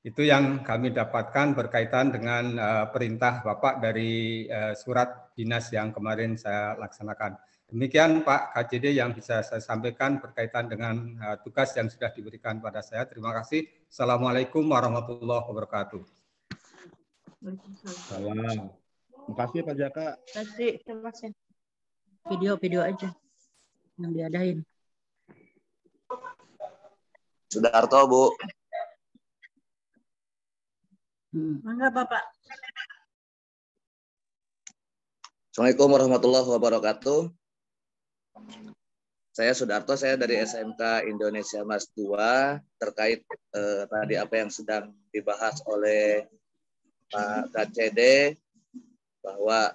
Itu yang kami dapatkan berkaitan dengan perintah Bapak dari surat dinas yang kemarin saya laksanakan. Demikian Pak KJD yang bisa saya sampaikan berkaitan dengan tugas yang sudah diberikan pada saya. Terima kasih. Assalamualaikum warahmatullahi wabarakatuh. Salam. Terima kasih Pak Jaka. Terima kasih. Video aja yang diadain. Sudarto, Bu. Mangga Bapak. Assalamualaikum warahmatullahi wabarakatuh. Saya Sudarto, saya dari SMK Indonesia Mas 2 terkait tadi apa yang sedang dibahas oleh Pak KJD bahwa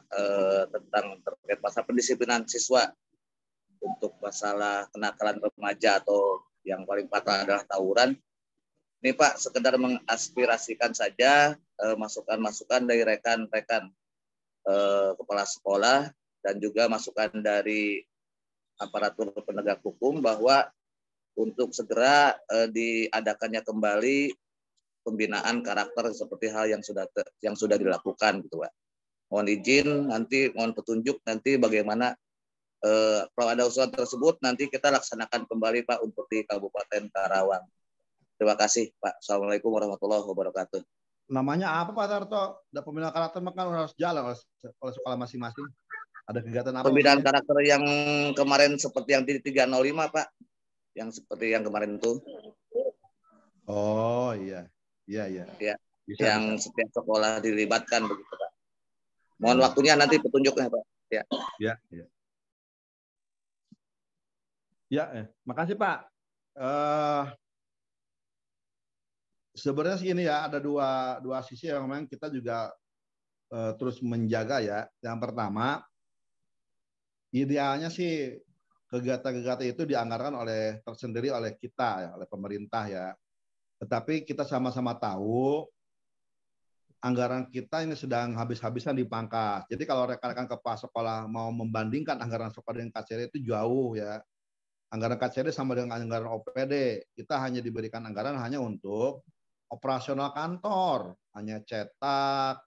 tentang terkait masalah pendisiplinan siswa untuk masalah kenakalan remaja atau yang paling fatal adalah tawuran. Ini Pak, sekedar mengaspirasikan saja masukan-masukan dari rekan-rekan kepala sekolah dan juga masukan dari aparatur penegak hukum bahwa untuk segera diadakannya kembali pembinaan karakter seperti hal yang sudah dilakukan gitu Pak. Mohon izin nanti, mohon petunjuk nanti bagaimana kalau ada usulan tersebut nanti kita laksanakan kembali Pak untuk di Kabupaten Karawang. Terima kasih Pak. Assalamualaikum warahmatullahi wabarakatuh. Namanya apa Pak Tarto? Ada pembinaan karakter kan harus jalan oleh sekolah masing-masing. Ada kegiatan apa? Pembinaan karakter yang kemarin seperti yang di 305 Pak. Yang seperti yang kemarin itu. Oh iya. Iya. Ya, bisa, yang bisa. setiap sekolah dilibatkan begitu Pak. Mohon waktunya nanti petunjuknya Pak. Ya. Ya, makasih Pak. Sebenarnya segini ya, ada dua sisi yang memang kita juga terus menjaga ya. Yang pertama, idealnya sih kegiatan-kegiatan itu dianggarkan tersendiri oleh kita ya, oleh pemerintah ya. Tetapi kita sama-sama tahu anggaran kita ini sedang habis-habisan dipangkas. Jadi kalau rekan-rekan kepala sekolah mau membandingkan anggaran sekolah dengan KCD itu jauh ya. Anggaran KCD sama dengan anggaran OPD. Kita hanya diberikan anggaran hanya untuk operasional kantor, hanya cetak,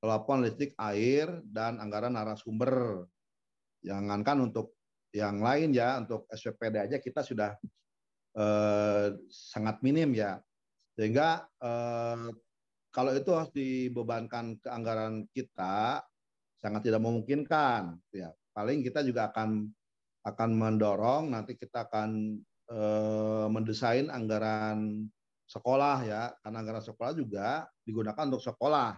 telepon, listrik, air, dan anggaran narasumber. Jangankan untuk yang lain ya, untuk SPPD aja kita sudah sangat minim ya. Sehingga kalau itu harus dibebankan ke anggaran kita, sangat tidak memungkinkan. Ya, paling kita juga akan mendorong, nanti kita akan mendesain anggaran sekolah ya, karena anggaran sekolah juga digunakan untuk sekolah.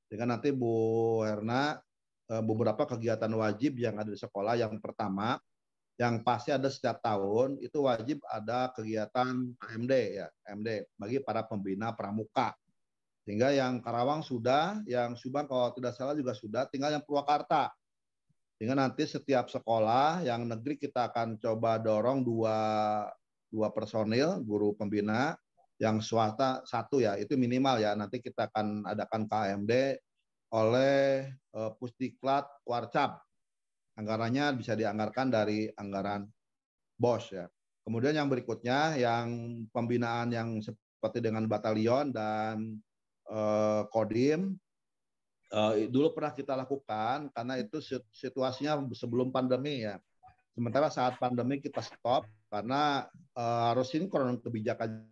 Dengan nanti Bu Herna, beberapa kegiatan wajib yang ada di sekolah, yang pertama, yang pasti ada setiap tahun, itu wajib ada kegiatan KMD ya, KMD bagi para pembina pramuka. Sehingga yang Karawang sudah, yang Subang kalau tidak salah juga sudah, tinggal yang Purwakarta. Sehingga nanti setiap sekolah yang negeri kita akan coba dorong dua personil guru pembina, yang swasta 1 ya, itu minimal ya. Nanti kita akan adakan KMD oleh Pusdiklat Warcap. Anggarannya bisa dianggarkan dari anggaran BOS ya. Kemudian yang berikutnya yang pembinaan yang seperti dengan batalion dan Kodim, dulu pernah kita lakukan karena itu situasinya sebelum pandemi ya. Sementara saat pandemi kita stop karena harus sinkron kebijakan.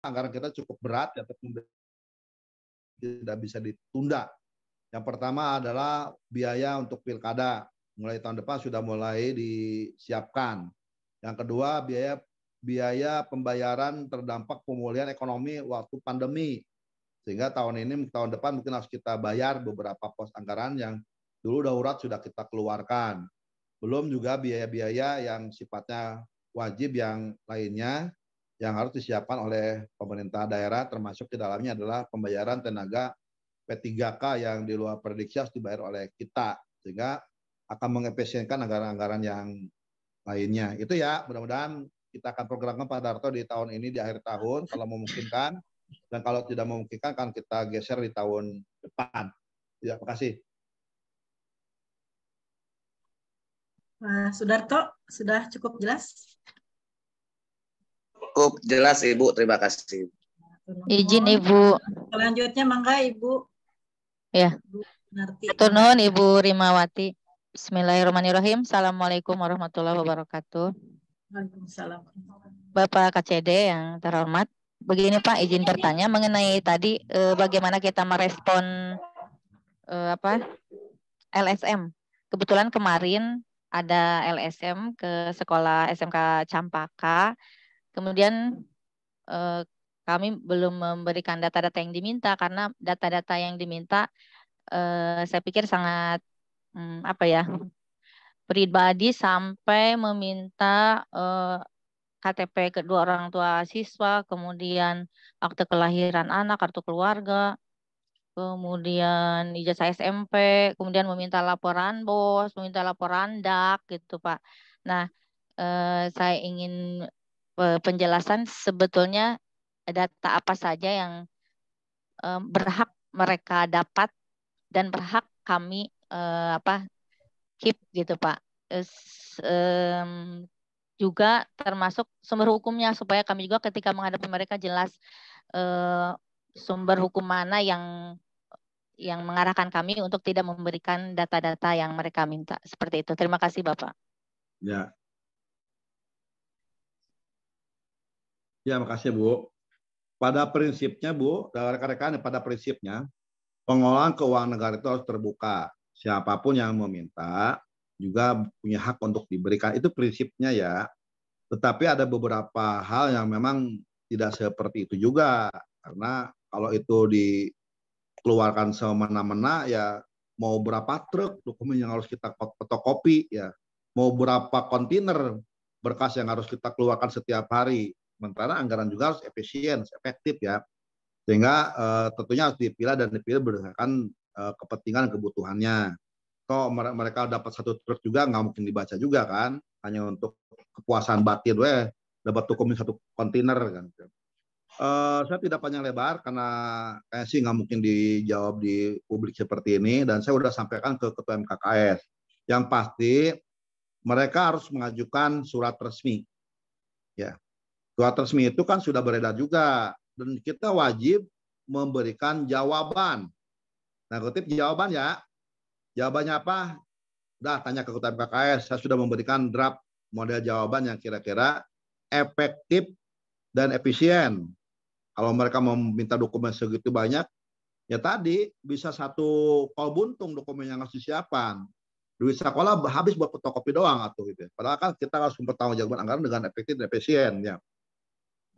Anggaran kita cukup berat ya, tidak bisa ditunda. Yang pertama adalah biaya untuk pilkada. Mulai tahun depan sudah mulai disiapkan. Yang kedua, biaya pembayaran terdampak pemulihan ekonomi waktu pandemi. Sehingga tahun depan mungkin harus kita bayar beberapa pos anggaran yang dulu darurat sudah kita keluarkan. Belum juga biaya-biaya yang sifatnya wajib yang lainnya yang harus disiapkan oleh pemerintah daerah, termasuk di dalamnya adalah pembayaran tenaga P3K yang di luar prediksi harus dibayar oleh kita, sehingga akan mengefisienkan anggaran-anggaran yang lainnya. Itu ya, mudah-mudahan kita akan programkan Pak Darto di tahun ini, di akhir tahun, kalau memungkinkan, dan kalau tidak memungkinkan kan kita geser di tahun depan. Ya, terima kasih. Pak Sudarto, sudah cukup jelas? Cukup jelas Ibu, terima kasih. Izin Ibu. Selanjutnya mangga Ibu. Ya. Turun Ibu Rimawati. Bismillahirrahmanirrahim. Assalamualaikum warahmatullahi wabarakatuh. Waalaikumsalam. Bapak KCD yang terhormat, begini Pak, izin bertanya mengenai tadi bagaimana kita merespon LSM. Kebetulan kemarin ada LSM ke sekolah SMK Campaka. Kemudian kami belum memberikan data-data yang diminta karena data-data yang diminta saya pikir sangat apa ya, pribadi sampai meminta KTP kedua orang tua siswa, kemudian akte kelahiran anak, kartu keluarga, kemudian ijazah SMP, kemudian meminta laporan BOS, meminta laporan DAK gitu Pak. Nah, saya ingin penjelasan sebetulnya data apa saja yang berhak mereka dapat dan berhak kami keep gitu Pak. Juga termasuk sumber hukumnya supaya kami juga ketika menghadapi mereka jelas sumber hukum mana yang mengarahkan kami untuk tidak memberikan data-data yang mereka minta. Seperti itu. Terima kasih Bapak. Ya. Ya, makasih Bu. Pada prinsipnya Bu, rekan-rekan, pada prinsipnya pengelolaan keuangan negara itu harus terbuka. Siapapun yang meminta juga punya hak untuk diberikan. Itu prinsipnya ya. Tetapi ada beberapa hal yang memang tidak seperti itu juga. Karena kalau itu dikeluarkan semena-mena ya, mau berapa truk dokumen yang harus kita fotokopi ya, mau berapa kontainer berkas yang harus kita keluarkan setiap hari. Sementara anggaran juga harus efisien, efektif ya. Sehingga tentunya harus dipilah dan dipilih berdasarkan kepentingan kebutuhannya. Toh mereka dapat satu truk juga nggak mungkin dibaca juga kan, hanya untuk kepuasan batin, dapat dokumen satu kontainer kan. Saya tidak panjang lebar karena kayak sih nggak mungkin dijawab di publik seperti ini, dan saya sudah sampaikan ke Ketua MKKS. Yang pasti mereka harus mengajukan surat resmi. Ya, surat resmi itu kan sudah beredar juga, dan kita wajib memberikan jawaban. Nah, kutip jawaban ya. Jawabannya apa? Udah tanya ke Ketua MKKS, saya sudah memberikan draft model jawaban yang kira-kira efektif dan efisien. Kalau mereka meminta dokumen segitu banyak, ya tadi bisa satu kol buntung dokumen yang harus disiapkan. Duit sekolah habis buat fotokopi doang atau gitu. Padahal kan kita harus mempertanggungjawabkan anggaran dengan efektif dan efisien ya.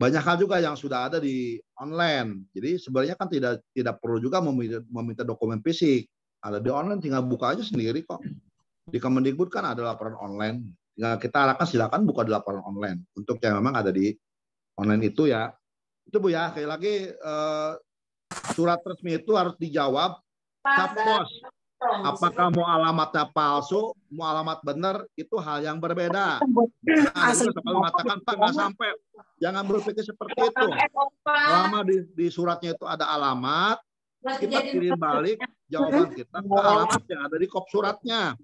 Banyak hal juga yang sudah ada di online. Jadi sebenarnya kan tidak perlu juga meminta dokumen fisik. Ada di online, tinggal buka aja sendiri kok. Di Kemendikbud kan ada laporan online. Tinggal kita arahkan silakan buka di laporan online. Untuk yang memang ada di online itu ya. Itu Bu ya, sekali lagi surat resmi itu harus dijawab Capos. Apakah mau alamatnya palsu, mau alamat benar, itu hal yang berbeda. Nah, juga sekali mengatakan Pak nggak sampai, jangan berpikir seperti itu. Selama di suratnya itu ada alamat, kita kirim balik jawaban kita ke alamat yang ada di kop suratnya,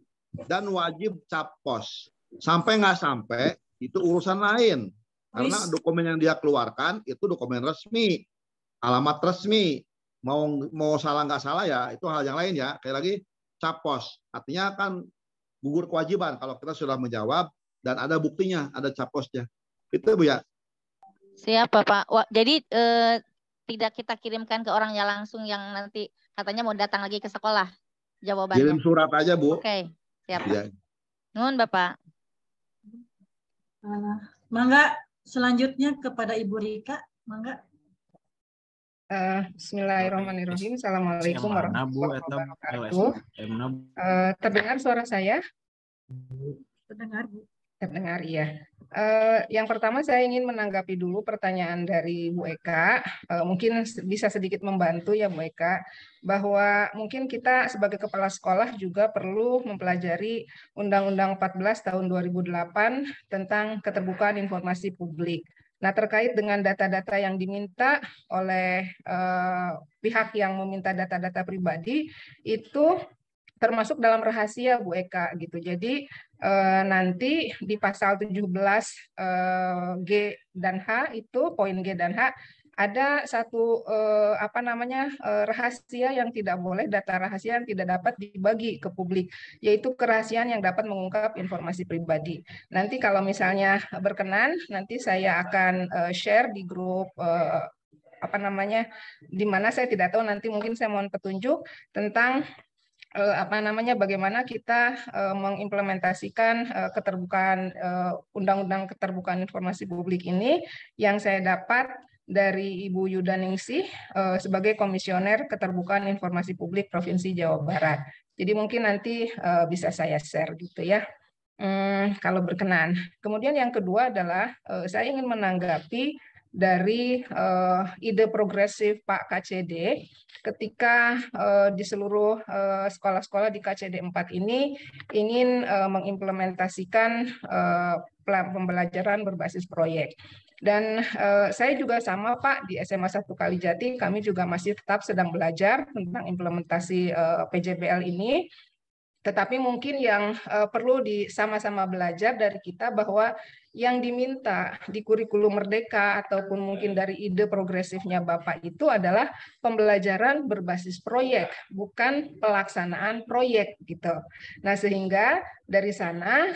dan wajib Capos. Sampai nggak sampai itu urusan lain. Karena dokumen yang dia keluarkan itu dokumen resmi, alamat resmi. Mau salah nggak salah ya itu hal yang lain ya. Kayak lagi Capos, artinya kan gugur kewajiban kalau kita sudah menjawab dan ada buktinya, ada Caposnya. Itu Bu ya. Siap Pak. Wah, jadi tidak kita kirimkan ke orangnya langsung yang nanti katanya mau datang lagi ke sekolah jawabannya. Kirim surat aja Bu. Oke, siap Pak. Ya. Nuhun Bapak. Mangga selanjutnya kepada Ibu Rika, mangga. Bismillahirrahmanirrahim. Assalamualaikum warahmatullahi wabarakatuh. Terdengar suara saya? Terdengar, Bu. Terdengar, iya. Yang pertama saya ingin menanggapi dulu pertanyaan dari Bu Eka. Mungkin bisa sedikit membantu ya Bu Eka, bahwa mungkin kita sebagai kepala sekolah juga perlu mempelajari Undang-Undang 14 tahun 2008 tentang keterbukaan informasi publik. Nah, terkait dengan data-data yang diminta oleh pihak yang meminta data-data pribadi, itu termasuk dalam rahasia Bu Eka gitu. Jadi nanti di pasal 17 G dan H itu, poin G dan H, ada satu rahasia yang tidak boleh, data rahasia yang tidak dapat dibagi ke publik, yaitu kerahasiaan yang dapat mengungkap informasi pribadi. Nanti kalau misalnya berkenan, nanti saya akan share di grup di mana saya tidak tahu, nanti mungkin saya mohon petunjuk tentang bagaimana kita mengimplementasikan keterbukaan Undang-Undang Keterbukaan Informasi Publik ini yang saya dapat dari Ibu Yudaningsih sebagai Komisioner Keterbukaan Informasi Publik Provinsi Jawa Barat. Jadi mungkin nanti bisa saya share gitu ya, kalau berkenan. Kemudian yang kedua adalah saya ingin menanggapi dari ide progresif Pak KCD ketika di seluruh sekolah-sekolah di KCD 4 ini ingin mengimplementasikan pembelajaran berbasis proyek. Dan saya juga sama Pak, di SMA 1 Kalijati kami juga masih tetap sedang belajar tentang implementasi PJBL ini. Tetapi mungkin yang perlu sama-sama belajar dari kita bahwa yang diminta di kurikulum Merdeka ataupun mungkin dari ide progresifnya Bapak itu adalah pembelajaran berbasis proyek, bukan pelaksanaan proyek gitu. Nah, sehingga dari sana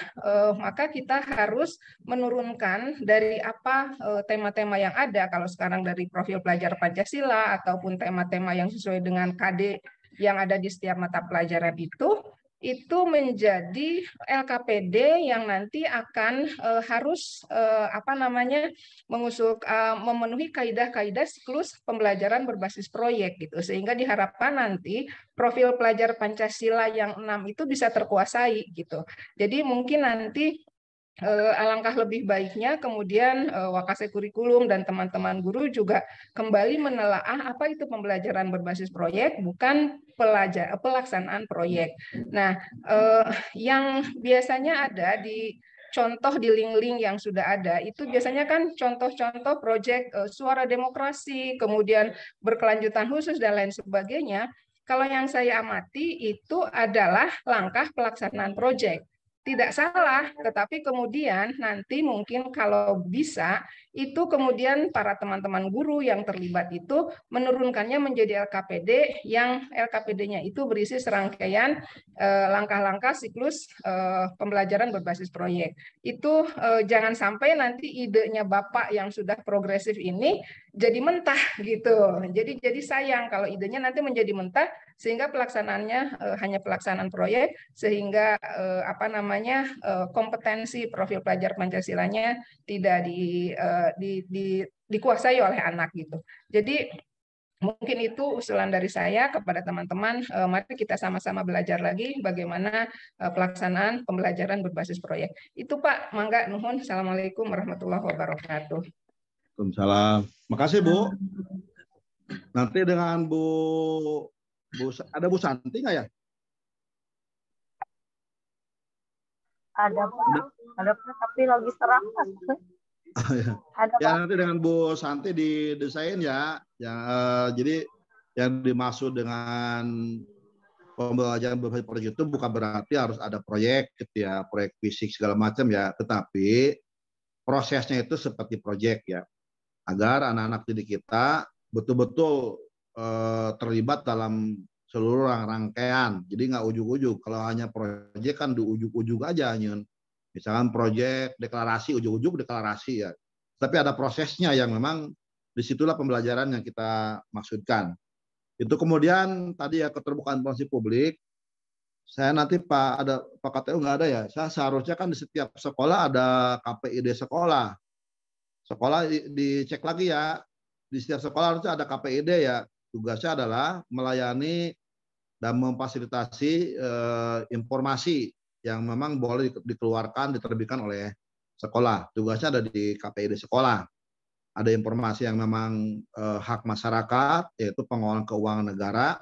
maka kita harus menurunkan dari apa tema-tema yang ada. Kalau sekarang dari profil pelajar Pancasila ataupun tema-tema yang sesuai dengan KD yang ada di setiap mata pelajaran itu menjadi LKPD yang nanti akan harus memenuhi kaidah-kaidah siklus pembelajaran berbasis proyek gitu, sehingga diharapkan nanti profil pelajar Pancasila yang 6 itu bisa terkuasai gitu. Jadi mungkin nanti alangkah lebih baiknya kemudian Wakase Kurikulum dan teman-teman guru juga kembali menelaah apa itu pembelajaran berbasis proyek, bukan pelaksanaan proyek. Nah, yang biasanya ada di contoh di link-link yang sudah ada, itu biasanya kan contoh-contoh proyek suara demokrasi, kemudian berkelanjutan khusus dan lain sebagainya. Kalau yang saya amati itu adalah langkah pelaksanaan proyek. Tidak salah, tetapi kemudian nanti mungkin kalau bisa, itu kemudian para teman-teman guru yang terlibat itu menurunkannya menjadi LKPD, yang LKPD-nya itu berisi serangkaian langkah-langkah siklus pembelajaran berbasis proyek. Itu jangan sampai nanti idenya Bapak yang sudah progresif ini jadi mentah gitu. Jadi sayang kalau idenya nanti menjadi mentah, sehingga pelaksanaannya hanya pelaksanaan proyek, sehingga kompetensi profil pelajar Pancasilanya tidak dikuasai oleh anak gitu. Jadi mungkin itu usulan dari saya kepada teman-teman. Mari kita sama-sama belajar lagi bagaimana pelaksanaan pembelajaran berbasis proyek. Itu Pak, mangga nuhun. Assalamualaikum warahmatullahi wabarakatuh. Waalaikumsalam. Makasih Bu. Nanti dengan ada Bu Santi nggak ya? Ada tapi lagi serang. Ya nanti dengan Bu Santi didesain ya. Jadi yang dimaksud dengan pembelajaran berbasis proyek itu bukan berarti harus ada proyek gitu ya, proyek fisik segala macam ya, tetapi prosesnya itu seperti proyek ya, agar anak-anak didik kita betul-betul terlibat dalam seluruh rangkaian. Jadi nggak ujuk-ujuk. Kalau hanya proyek kan di ujuk-ujuk aja, Nyun. Misalkan proyek deklarasi, ujuk-ujuk deklarasi ya. Tapi ada prosesnya yang memang disitulah pembelajaran yang kita maksudkan. Itu kemudian tadi ya keterbukaan informasi publik. Saya nanti Pak KTU nggak ada ya. Saya seharusnya kan di setiap sekolah ada KPID sekolah. Sekolah dicek lagi ya. Di setiap sekolah harusnya ada KPID ya. Tugasnya adalah melayani dan memfasilitasi informasi yang memang boleh dikeluarkan, diterbitkan oleh sekolah. Tugasnya ada di KPID sekolah. Ada informasi yang memang hak masyarakat, yaitu pengelolaan keuangan negara.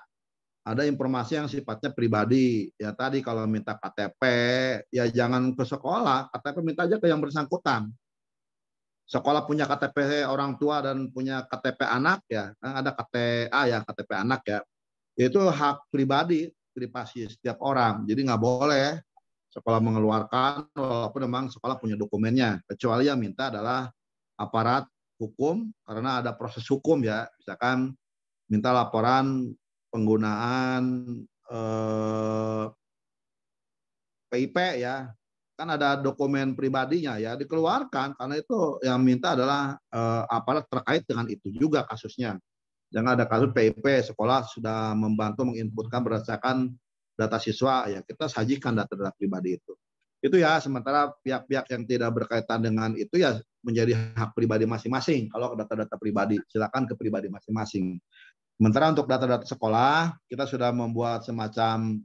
Ada informasi yang sifatnya pribadi. Ya tadi kalau minta KTP, ya jangan ke sekolah, KTP minta aja ke yang bersangkutan. Sekolah punya KTP orang tua dan punya KTP anak ya, ada KTA ya, KTP anak ya. Itu hak pribadi, privasi setiap orang. Jadi nggak boleh sekolah mengeluarkan walaupun memang sekolah punya dokumennya. Kecuali yang minta adalah aparat hukum karena ada proses hukum ya. Misalkan minta laporan penggunaan PIP ya. Kan ada dokumen pribadinya ya, dikeluarkan karena itu yang minta adalah aparat terkait dengan itu juga kasusnya. Jangan ada kasus PIP sekolah sudah membantu menginputkan berdasarkan data siswa ya, kita sajikan data-data pribadi itu. Itu ya, sementara pihak-pihak yang tidak berkaitan dengan itu ya menjadi hak pribadi masing-masing. Kalau data-data pribadi, silakan ke pribadi masing-masing. Sementara untuk data-data sekolah, kita sudah membuat semacam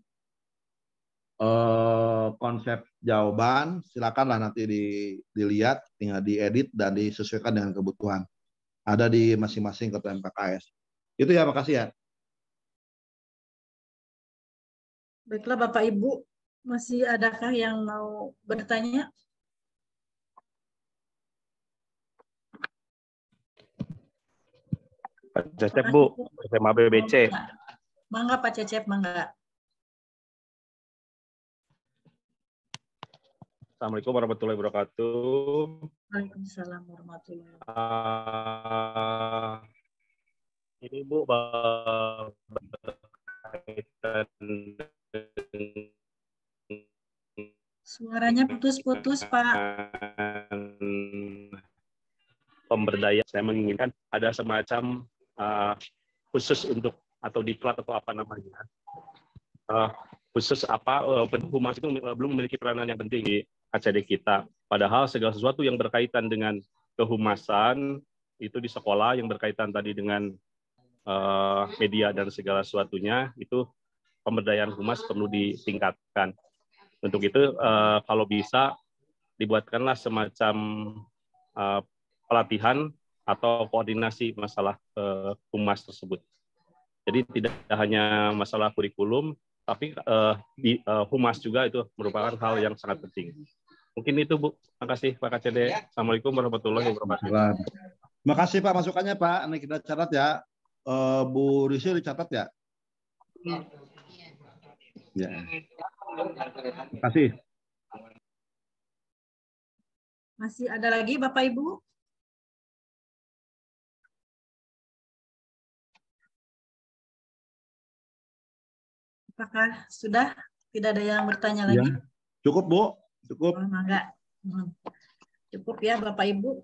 konsep jawaban. Silakanlah nanti dilihat, tinggal diedit dan disesuaikan dengan kebutuhan. Ada di masing-masing ketua MKKS. Itu ya, makasih ya. Baiklah Bapak Ibu, masih adakah yang mau bertanya? Pak Cecep, Bu, SMA BBC. Mangga Pak Cecep, mangga. Assalamualaikum warahmatullahi wabarakatuh. Waalaikumsalam warahmatullahi wabarakatuh. Ini Bu, berkaitan Suaranya putus-putus, Pak. Pemberdayaan, saya menginginkan ada semacam khusus untuk atau diklat atau apa namanya, khusus apa humas itu belum memiliki peranan yang penting di ACD kita. Padahal segala sesuatu yang berkaitan dengan kehumasan itu di sekolah, yang berkaitan tadi dengan media dan segala sesuatunya, itu pemberdayaan humas perlu ditingkatkan. Untuk itu kalau bisa dibuatkanlah semacam pelatihan atau koordinasi masalah humas tersebut. Jadi tidak hanya masalah kurikulum, tapi di humas juga itu merupakan hal yang sangat penting. Mungkin itu Bu. Terima kasih Pak KCD. Assalamualaikum warahmatullahi wabarakatuh. Terima kasih Pak masukannya Pak. Ini kita catat ya. Bu Risi dicatat ya. Ya. Terima kasih. Masih ada lagi Bapak Ibu? Apakah sudah tidak ada yang bertanya lagi? Ya. Cukup Bu, cukup. Oh, enggak. Cukup ya Bapak Ibu.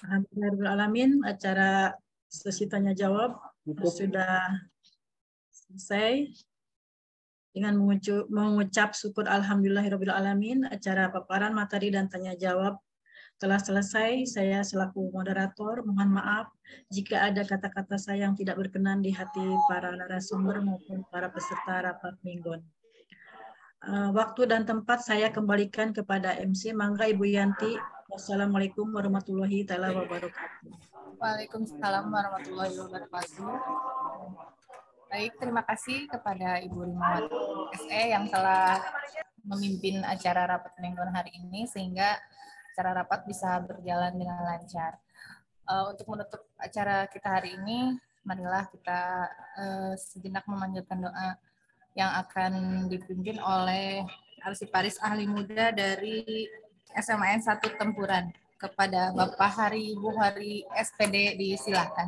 Alhamdulillahirrahmanirrahim, acara sesi tanya jawab sudah selesai. Dengan mengucap syukur alhamdulillahirrahmanirrahim, acara paparan materi dan tanya jawab telah selesai. Saya selaku moderator mohon maaf jika ada kata-kata saya yang tidak berkenan di hati para narasumber maupun para peserta rapat mingguan. Waktu dan tempat saya kembalikan kepada MC. Mangga Ibu Yanti. Wassalamualaikum warahmatullahi wabarakatuh. Waalaikumsalam warahmatullahi wabarakatuh. Baik, terima kasih kepada Ibu Rimawati SE yang telah memimpin acara rapat mingguan hari ini sehingga acara rapat bisa berjalan dengan lancar. Untuk menutup acara kita hari ini, marilah kita sejenak memanjatkan doa yang akan dipimpin oleh Arsiparis Ahli Muda dari SMAN 1 Tempuran. Kepada Bapak Hari, Ibu Hari, SPD disilakan.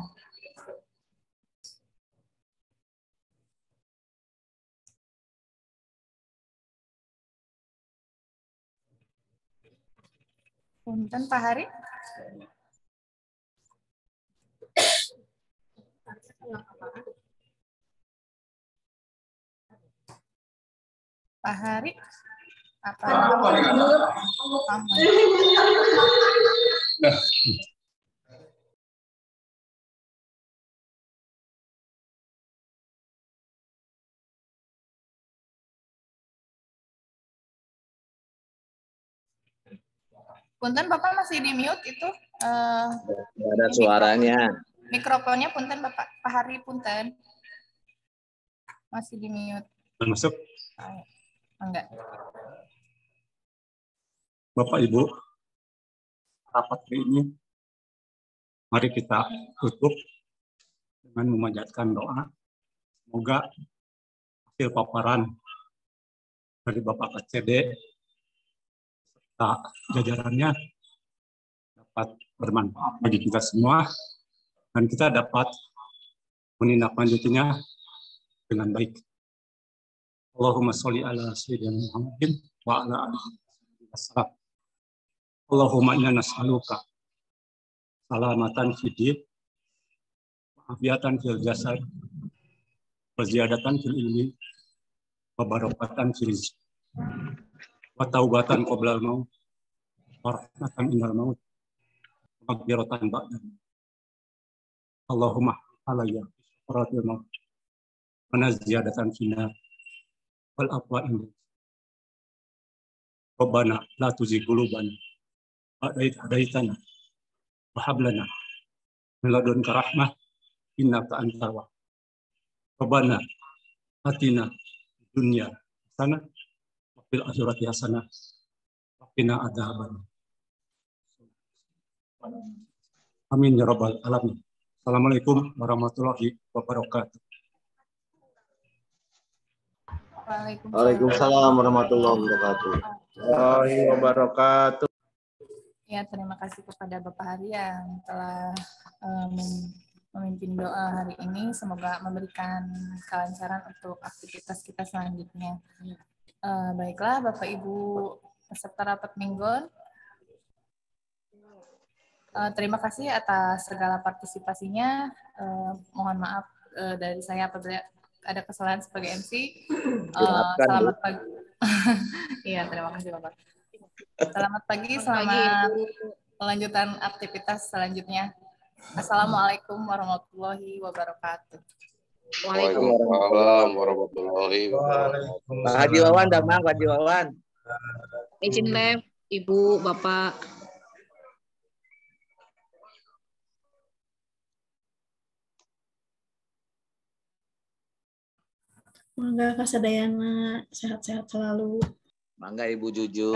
Punten Pak Hari. Pak Hari. Apa? Punten Bapak masih di mute itu. Nggak ada suaranya. Mikrofonnya punten Bapak. Pak Hari punten. Masih di mute. Masuk. Enggak. Bapak Ibu, rapat hari ini mari kita tutup dengan memanjatkan doa. Semoga hasil paparan dari Bapak KCD serta jajarannya dapat bermanfaat bagi kita semua dan kita dapat menindaklanjutinya dengan baik. Allahumma sholli ala sayyidina Muhammadin wa ala alihi wasallam. Allahumma inna nas'aluka salamatan fid din, afiatan fil jasad, wa ziyadatan fil ilmi, wa barakatan fil rizq. wa taubatan qoblal maut, wa rahmatan indal maut, wa maghfiratan ba'dal maut. Allahumma alayya suratul maut, wa naziyadatan finnar, wal afwa inda. Rabbana la tuzigh qulubana ba'da idh hadaitana wa hab lana min ladunka rahmah innaka antal wahhab. Rabbana atina fid dunya hasanah wa fil akhirati hasanah wa qina adzabannar. Amin ya rabbal alamin. Assalamualaikum warahmatullahi wabarakatuh. Waalaikumsalam warahmatullahi wabarakatuh. Ya, terima kasih kepada Bapak Hari yang telah memimpin doa hari ini. Semoga memberikan kelancaran untuk aktivitas kita selanjutnya. Baiklah, Bapak Ibu peserta rapat mingguan. Terima kasih atas segala partisipasinya. Mohon maaf dari saya apabila ada kesalahan sebagai MC. Selamat pagi. Iya, terima kasih Bapak. Selamat pagi, selamat melanjutkan aktivitas selanjutnya. Assalamualaikum warahmatullahi wabarakatuh. Waalaikumsalam warahmatullahi wabarakatuh. Pak Haji Wawan, Damang, Pak Haji Wawan. Izin lab, Ibu, Bapak. Mangga Kasadayana, sehat-sehat selalu. Mangga Ibu Juju.